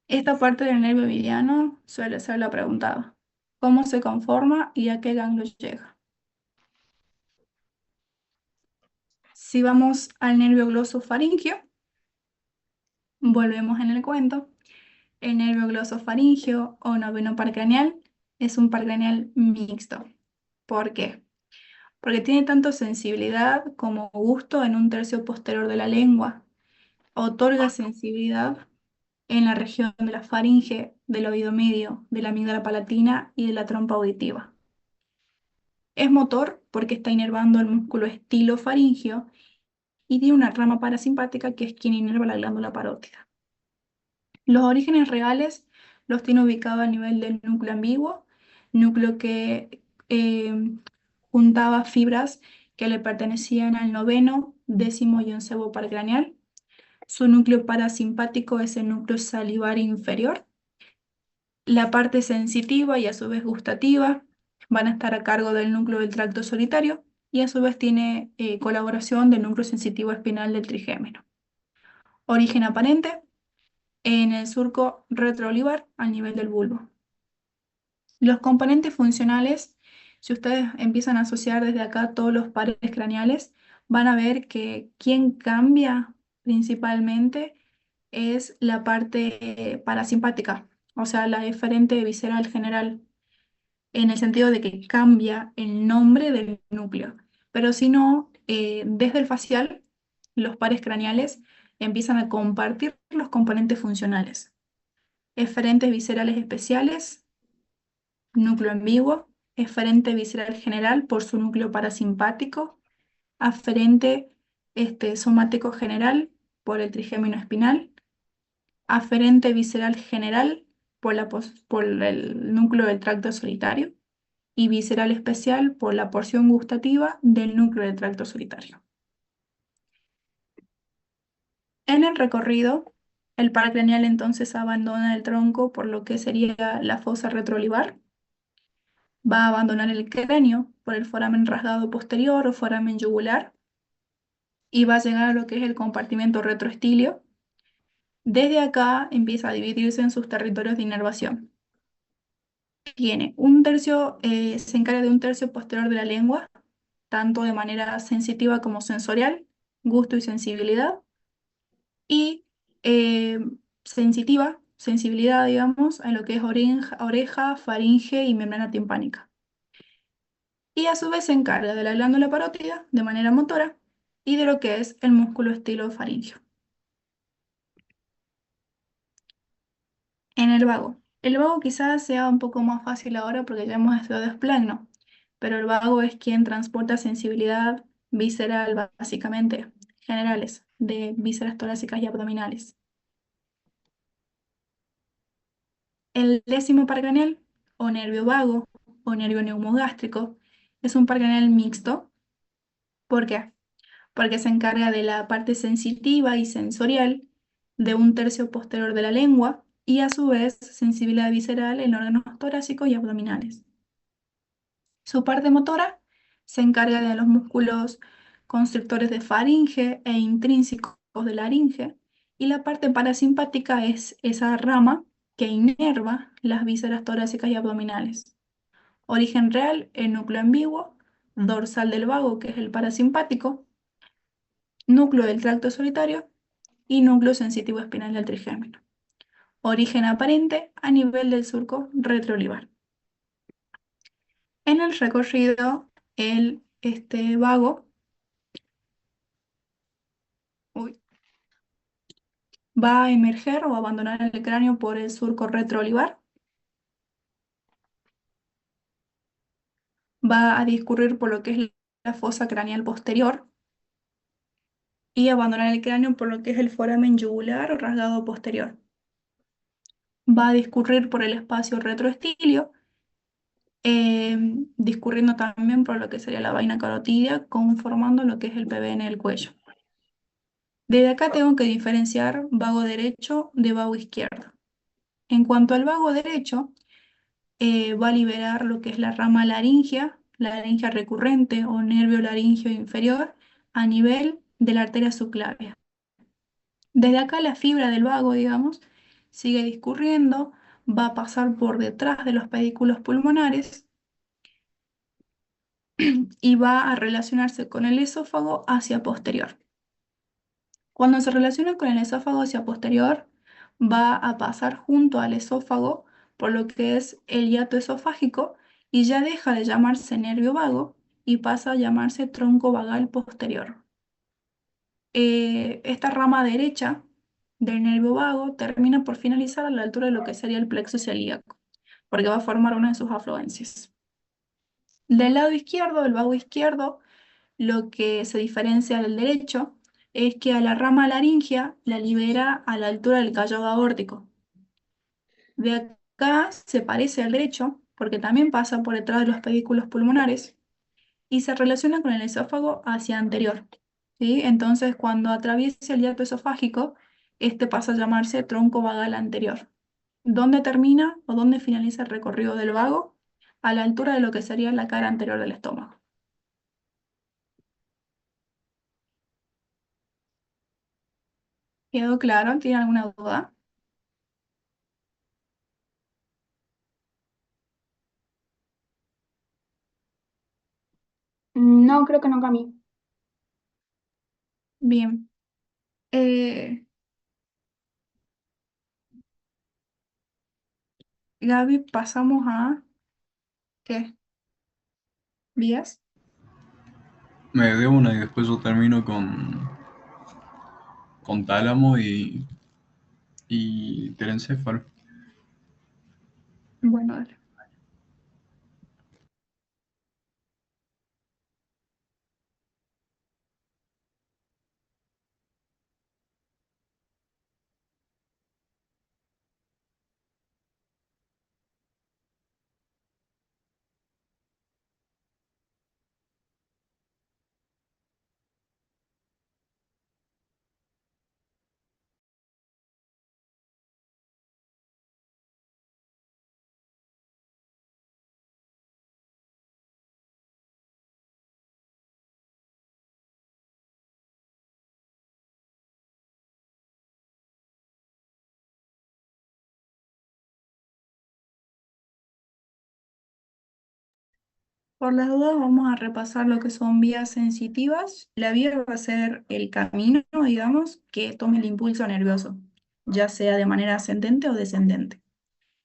Esta parte del nervio mediano suele ser la preguntada. ¿Cómo se conforma y a qué ganglio llega? Si vamos al nervio glosofaringio, volvemos en el cuento. El nervio glosofaringio o noveno par craneal es un par craneal mixto. ¿Por qué? Porque tiene tanto sensibilidad como gusto en un tercio posterior de la lengua. Otorga sensibilidad en la región de la faringe, del oído medio, de la amígdala palatina y de la trompa auditiva. Es motor porque está inervando el músculo estilofaringio y tiene una rama parasimpática que es quien inerva la glándula parótida. Los orígenes reales los tiene ubicados a nivel del núcleo ambiguo, núcleo que juntaba fibras que le pertenecían al noveno, décimo y onceavo par craneal. Su núcleo parasimpático es el núcleo salivar inferior. La parte sensitiva y a su vez gustativa van a estar a cargo del núcleo del tracto solitario y a su vez tiene colaboración del núcleo sensitivo espinal del trigémino. Origen aparente en el surco retroolivar al nivel del bulbo. Los componentes funcionales, si ustedes empiezan a asociar desde acá todos los pares craneales, van a ver que quien cambia principalmente es la parte parasimpática, o sea, la eferente visceral general, en el sentido de que cambia el nombre del núcleo. Pero si no, desde el facial, los pares craneales empiezan a compartir los componentes funcionales. Eferentes viscerales especiales, núcleo ambiguo, eferente visceral general por su núcleo parasimpático, aferente somático general por el trigémino espinal, aferente visceral general por el núcleo del tracto solitario y visceral especial por la porción gustativa del núcleo del tracto solitario. En el recorrido, el par craneal entonces abandona el tronco por lo que sería la fosa retroolivar. Va a abandonar el cráneo por el foramen rasgado posterior o foramen yugular y va a llegar a lo que es el compartimento retroestilio. Desde acá empieza a dividirse en sus territorios de inervación. Tiene un tercio, se encarga de un tercio posterior de la lengua, tanto de manera sensitiva como sensorial, gusto y sensibilidad, y eh, sensibilidad, digamos, a lo que es oreja, faringe y membrana timpánica. Y a su vez se encarga de la glándula parótida de manera motora y de lo que es el músculo estilofaringeo. En el vago. El vago quizás sea un poco más fácil ahora porque ya hemos estudiado esplagno, pero el vago es quien transporta sensibilidad visceral, básicamente, generales, de vísceras torácicas y abdominales. El décimo par craneal, o nervio vago, o nervio neumogástrico, es un par craneal mixto. ¿Por qué? Porque se encarga de la parte sensitiva y sensorial de un tercio posterior de la lengua y a su vez sensibilidad visceral en órganos torácicos y abdominales. Su parte motora se encarga de los músculos constrictores de faringe e intrínsecos de laringe y la parte parasimpática es esa rama que inerva las vísceras torácicas y abdominales. Origen real, el núcleo ambiguo, dorsal del vago, que es el parasimpático, núcleo del tracto solitario y núcleo sensitivo espinal del trigémino. Origen aparente a nivel del surco retroolivar. En el recorrido, el vago va a emerger o abandonar el cráneo por el surco retroolivar. Va a discurrir por lo que es la fosa craneal posterior y abandonar el cráneo por lo que es el foramen yugular o rasgado posterior. Va a discurrir por el espacio retroestilio, discurriendo también por lo que sería la vaina carotidia, conformando lo que es el PBN del cuello. Desde acá tengo que diferenciar vago derecho de vago izquierdo. En cuanto al vago derecho, va a liberar lo que es la rama laringea, la laringe recurrente o nervio laringeo inferior, a nivel de la arteria subclavia. Desde acá la fibra del vago, digamos, sigue discurriendo, va a pasar por detrás de los pedículos pulmonares y va a relacionarse con el esófago hacia posterior. Cuando se relaciona con el esófago hacia posterior, va a pasar junto al esófago por lo que es el hiato esofágico y ya deja de llamarse nervio vago y pasa a llamarse tronco vagal posterior. Esta rama derecha del nervio vago termina por finalizar a la altura de lo que sería el plexo celíaco, porque va a formar una de sus afluencias. Del lado izquierdo, del vago izquierdo, lo que se diferencia del derecho es que a la rama laringea la libera a la altura del callado aórtico. De acá se parece al derecho porque también pasa por detrás de los pedículos pulmonares y se relaciona con el esófago hacia anterior, ¿sí? Entonces, cuando atraviesa el hiato esofágico, este pasa a llamarse tronco vagal anterior. ¿Dónde termina o dónde finaliza el recorrido del vago? A la altura de lo que sería la cara anterior del estómago. ¿Quedó claro? ¿Tiene alguna duda? No, creo que no cambié. Bien. Eh, Gaby, pasamos a ¿qué? ¿Vías? Me debo una y después yo termino con tálamo y terencéfalo. Bueno, dale. Por las dudas vamos a repasar lo que son vías sensitivas. La vía va a ser el camino, digamos, que tome el impulso nervioso, ya sea de manera ascendente o descendente.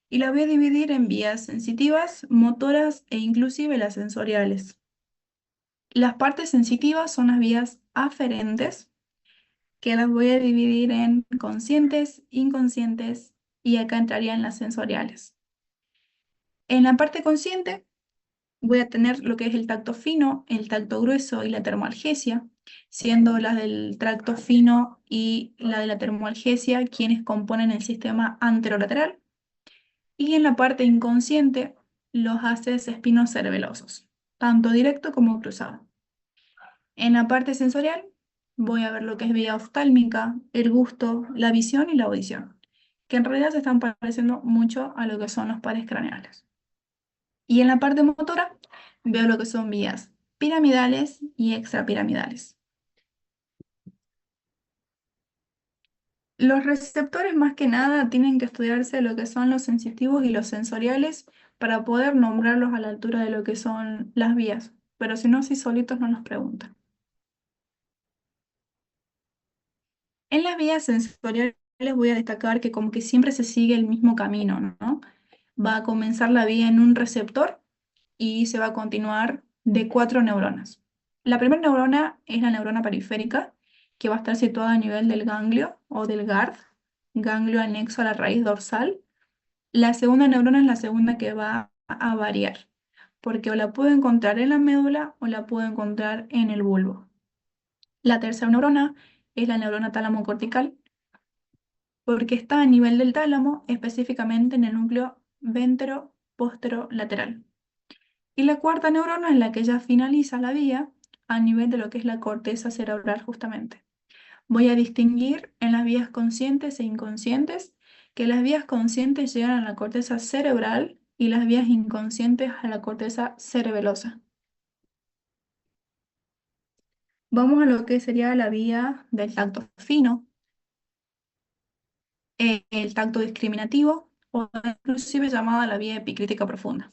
Y la voy a dividir en vías sensitivas, motoras e inclusive las sensoriales. Las partes sensitivas son las vías aferentes, que las voy a dividir en conscientes, inconscientes y acá entrarían las sensoriales. En la parte consciente voy a tener lo que es el tacto fino, el tacto grueso y la termoalgesia, siendo la del tracto fino y la de la termoalgesia quienes componen el sistema anterolateral. Y en la parte inconsciente, los haces espinocerebelosos, tanto directo como cruzado. En la parte sensorial, voy a ver lo que es vía oftálmica, el gusto, la visión y la audición, que en realidad se están pareciendo mucho a lo que son los pares craneales. Y en la parte motora veo lo que son vías piramidales y extrapiramidales. Los receptores más que nada tienen que estudiarse lo que son los sensitivos y los sensoriales para poder nombrarlos a la altura de lo que son las vías, pero si no, así solitos no nos preguntan. En las vías sensoriales voy a destacar que como que siempre se sigue el mismo camino, ¿no? Va a comenzar la vía en un receptor y se va a continuar de cuatro neuronas. La primera neurona es la neurona periférica, que va a estar situada a nivel del ganglio o del GARD, ganglio anexo a la raíz dorsal. La segunda neurona es la segunda que va a variar, porque o la puedo encontrar en la médula o la puedo encontrar en el bulbo. La tercera neurona es la neurona tálamo cortical, porque está a nivel del tálamo, específicamente en el núcleo ventero-posterolateral. Y la cuarta neurona es la que ya finaliza la vía a nivel de lo que es la corteza cerebral justamente. Voy a distinguir en las vías conscientes e inconscientes, que las vías conscientes llegan a la corteza cerebral y las vías inconscientes a la corteza cerebelosa. Vamos a lo que sería la vía del tacto fino, el tacto discriminativo o inclusive llamada la vía epicrítica profunda.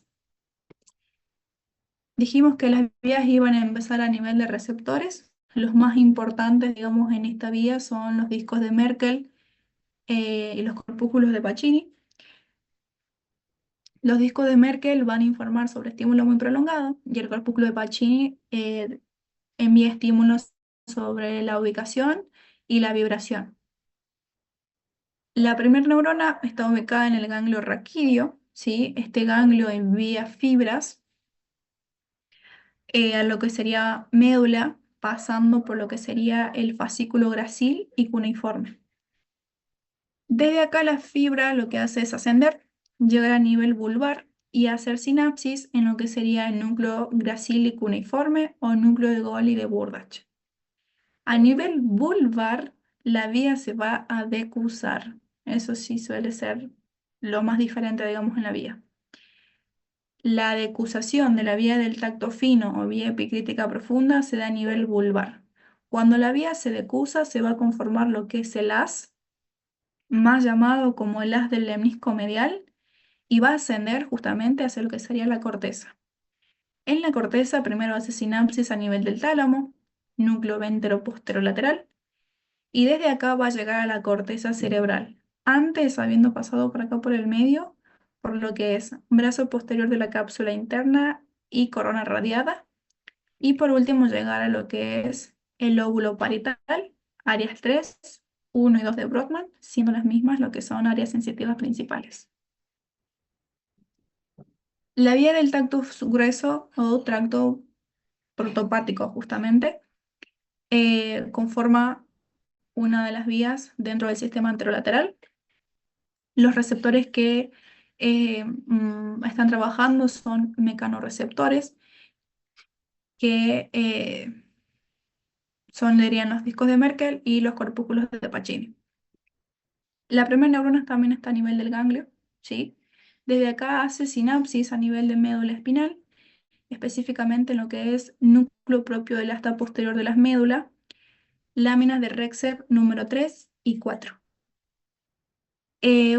Dijimos que las vías iban a empezar a nivel de receptores. Los más importantes, digamos, en esta vía son los discos de Merkel y los corpúsculos de Pacini. Los discos de Merkel van a informar sobre estímulo muy prolongado y el corpúsculo de Pacini envía estímulos sobre la ubicación y la vibración. La primera neurona está ubicada en el ganglio raquídeo, ¿sí? Este ganglio envía fibras a lo que sería médula, pasando por lo que sería el fascículo gracil y cuneiforme. Desde acá la fibra lo que hace es ascender, llegar a nivel vulvar y hacer sinapsis en lo que sería el núcleo gracílico uniforme o núcleo de Golgi de Burdach. A nivel vulvar, la vía se va a decusar. Eso sí suele ser lo más diferente, digamos, en la vía. La decusación de la vía del tacto fino o vía epicrítica profunda se da a nivel vulvar. Cuando la vía se decusa, se va a conformar lo que es el haz, más llamado como el haz del lemnisco medial, y va a ascender justamente hacia lo que sería la corteza. En la corteza primero hace sinapsis a nivel del tálamo, núcleo ventero-posterolateral, y desde acá va a llegar a la corteza cerebral, antes habiendo pasado por acá por el medio, por lo que es brazo posterior de la cápsula interna y corona radiada, y por último llegar a lo que es el lóbulo parietal, áreas 3, 1 y 2 de Brodmann, siendo las mismas lo que son áreas sensitivas principales. La vía del tacto grueso o tracto protopático justamente conforma una de las vías dentro del sistema anterolateral. Los receptores que están trabajando son mecanorreceptores, que serían los discos de Merkel y los corpúsculos de Pacini. La primera neurona también está a nivel del ganglio, ¿sí? Desde acá hace sinapsis a nivel de médula espinal, específicamente en lo que es núcleo propio del asta posterior de las médulas, láminas de Rexev número 3 y 4.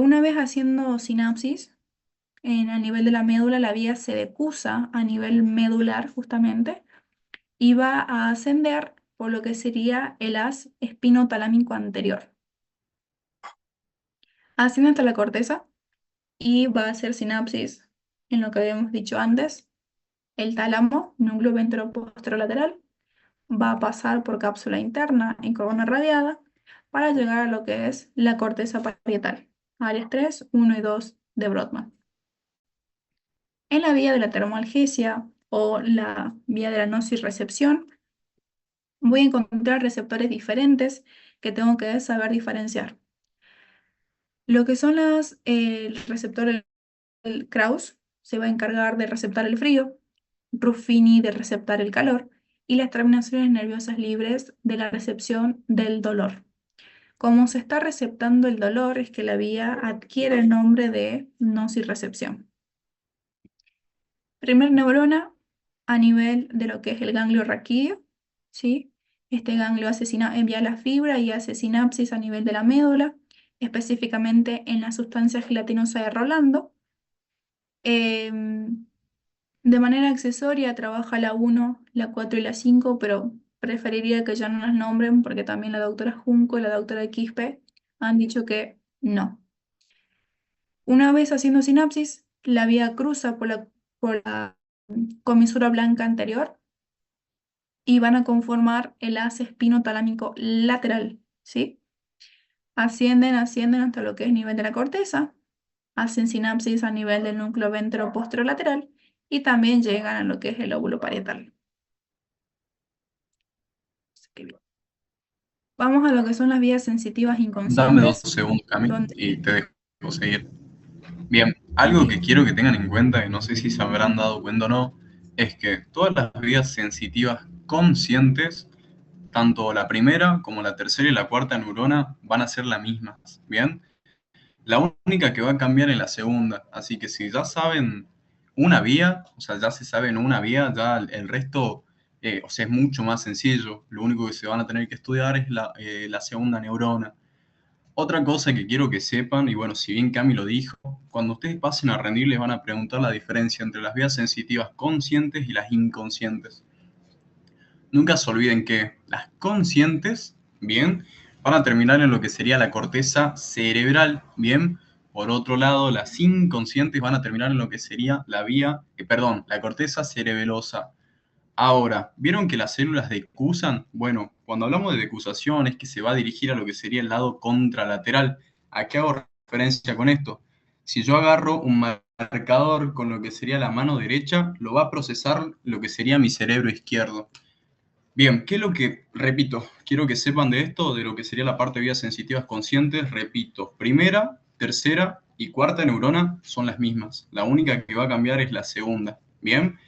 Una vez haciendo sinapsis, a nivel de la médula, la vía se decusa a nivel medular justamente y va a ascender por lo que sería el haz espinotalámico anterior. Asciende hasta la corteza y va a hacer sinapsis en lo que habíamos dicho antes, el tálamo, núcleo ventero-posterolateral, va a pasar por cápsula interna y corona radiada para llegar a lo que es la corteza parietal, áreas 3, 1 y 2 de Brodmann. En la vía de la termoalgesia o la vía de la nocicepción, voy a encontrar receptores diferentes que tengo que saber diferenciar. Lo que son el receptor el Krauss se va a encargar de receptar el frío, Ruffini de receptar el calor y las terminaciones nerviosas libres de la recepción del dolor. Como se está receptando el dolor es que la vía adquiere el nombre de nocicepción. Primer neurona a nivel de lo que es el ganglio raquídeo, ¿sí? Este ganglio envía la fibra y hace sinapsis a nivel de la médula, específicamente en la sustancia gelatinosa de Rolando. De manera accesoria trabaja la 1, la 4 y la 5, pero preferiría que ya no las nombren porque también la doctora Junco y la doctora Quispe han dicho que no. Una vez haciendo sinapsis, la vía cruza por la comisura blanca anterior y van a conformar el haz espinotalámico lateral, ¿sí? Ascienden hasta lo que es nivel de la corteza, hacen sinapsis a nivel del núcleo ventero-posterolateral y también llegan a lo que es el lóbulo parietal. Vamos a lo que son las vías sensitivas Dame 2 inconscientes. segundos, Cami, donde- y te dejo seguir. Bien, algo que quiero que tengan en cuenta, que no sé si se habrán dado cuenta o no, es que todas las vías sensitivas conscientes, tanto la primera como la tercera y la cuarta neurona, van a ser las mismas, ¿bien? La única que va a cambiar es la segunda, así que si ya saben una vía, o sea, ya se saben una vía, ya el resto, o sea, es mucho más sencillo. Lo único que se van a tener que estudiar es la segunda neurona. Otra cosa que quiero que sepan, y bueno, si bien Cami lo dijo, cuando ustedes pasen a rendir les van a preguntar la diferencia entre las vías sensitivas conscientes y las inconscientes. Nunca se olviden que las conscientes, bien, van a terminar en lo que sería la corteza cerebral, bien. Por otro lado, las inconscientes van a terminar en lo que sería la corteza cerebelosa. Ahora, ¿vieron que las células decusan? Bueno, cuando hablamos de decusación es que se va a dirigir a lo que sería el lado contralateral. ¿A qué hago referencia con esto? Si yo agarro un marcador con lo que sería la mano derecha, lo va a procesar lo que sería mi cerebro izquierdo. Bien, ¿qué es lo que, repito, quiero que sepan de esto, de lo que sería la parte de vías sensitivas conscientes? Repito, primera, tercera y cuarta neurona son las mismas. La única que va a cambiar es la segunda. ¿Bien?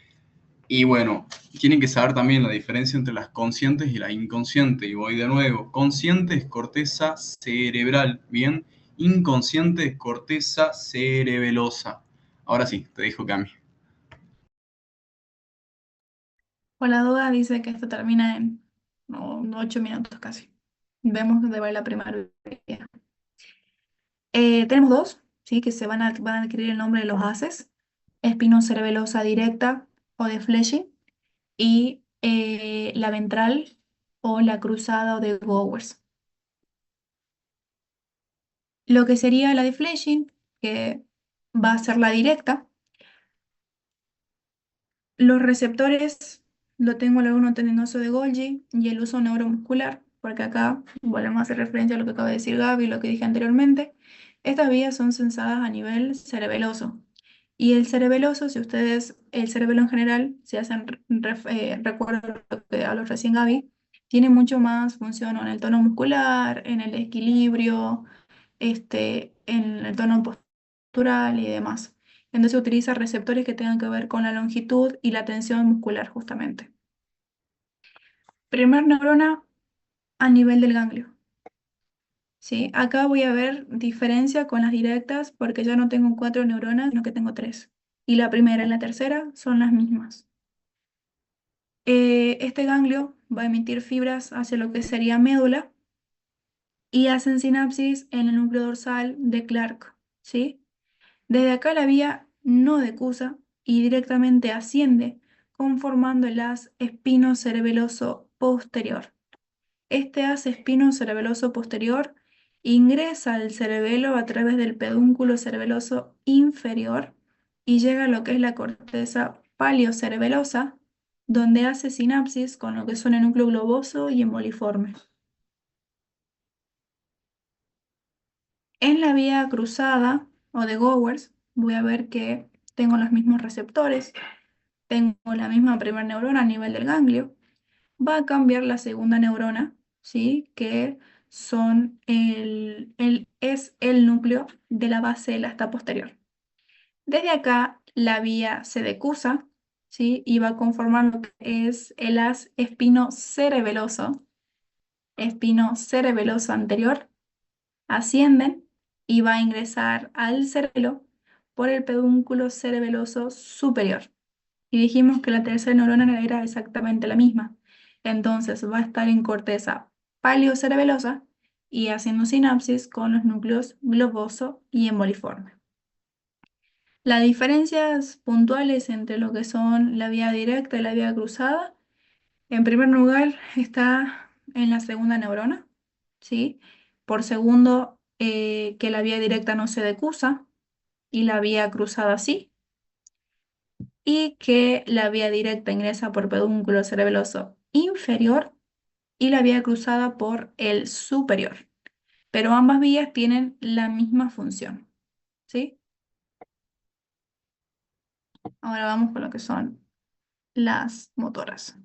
Y bueno, tienen que saber también la diferencia entre las conscientes y las inconscientes. Y voy de nuevo. Consciente es corteza cerebral, ¿bien? Inconsciente es corteza cerebelosa. Ahora sí, te dejo, Cami. Por la duda dice que esto termina en 8 minutos casi. Vemos de va la primera vía. Tenemos dos, ¿sí? Que van a adquirir el nombre de los haces. Espinocerebelosa directa o de Flesching y la ventral o la cruzada o de Gowers. Lo que sería la de Flesching, que va a ser la directa. Los receptores lo tengo el órgano tendinoso de Golgi y el uso neuromuscular, porque acá volvemos a hacer referencia a lo que acaba de decir Gaby y lo que dije anteriormente. Estas vías son sensadas a nivel cerebeloso. Y el cerebeloso, si ustedes, el cerebelo en general, si hacen recuerdo lo que habló recién Gaby, tiene mucho más función en el tono muscular, en el equilibrio, en el tono postural y demás. Entonces utiliza receptores que tengan que ver con la longitud y la tensión muscular justamente. Primer neurona a nivel del ganglio. ¿Sí? Acá voy a ver diferencia con las directas porque ya no tengo 4 neuronas, sino que tengo 3. Y la primera y la tercera son las mismas. Este ganglio va a emitir fibras hacia lo que sería médula y hacen sinapsis en el núcleo dorsal de Clark. ¿Sí? Desde acá la vía no decusa y directamente asciende, conformando el haz espinocerebeloso posterior. Este haz espinocerebeloso posterior ingresa al cerebelo a través del pedúnculo cerebeloso inferior y llega a lo que es la corteza paliocerebelosa, donde hace sinapsis con lo que son el núcleo globoso y emboliforme. En la vía cruzada o de Gowers voy a ver que tengo los mismos receptores, tengo la misma primera neurona a nivel del ganglio, va a cambiar la segunda neurona, ¿sí? Que es el núcleo de la base del asta posterior. Desde acá la vía se decusa, ¿sí? Y va a conformar lo que es el haz espinocerebeloso anterior, ascienden y va a ingresar al cerebelo por el pedúnculo cerebeloso superior. Y dijimos que la tercera neurona era exactamente la misma. Entonces va a estar en corteza paleocerebelosa y haciendo sinapsis con los núcleos globoso y emboliforme. Las diferencias puntuales entre lo que son la vía directa y la vía cruzada, en primer lugar está en la segunda neurona, ¿sí? Por segundo, que la vía directa no se decusa y la vía cruzada sí, y que la vía directa ingresa por pedúnculo cerebeloso inferior y la vía cruzada por el superior. Pero ambas vías tienen la misma función, ¿sí? Ahora vamos con lo que son las motoras.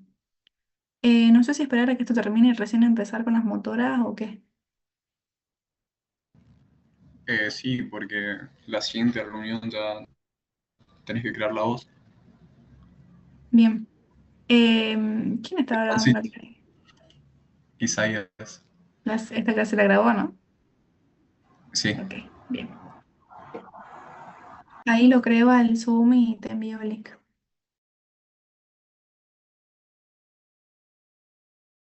No sé si esperar a que esto termine y recién empezar con las motoras o qué. Sí, porque la siguiente reunión ya tenés que crear la voz. Bien. ¿Quién estaba Así, grabando ahí? Isaías. Esta clase la grabó, ¿no? Sí. Ok, bien. Ahí lo creo al Zoom y te envío el link.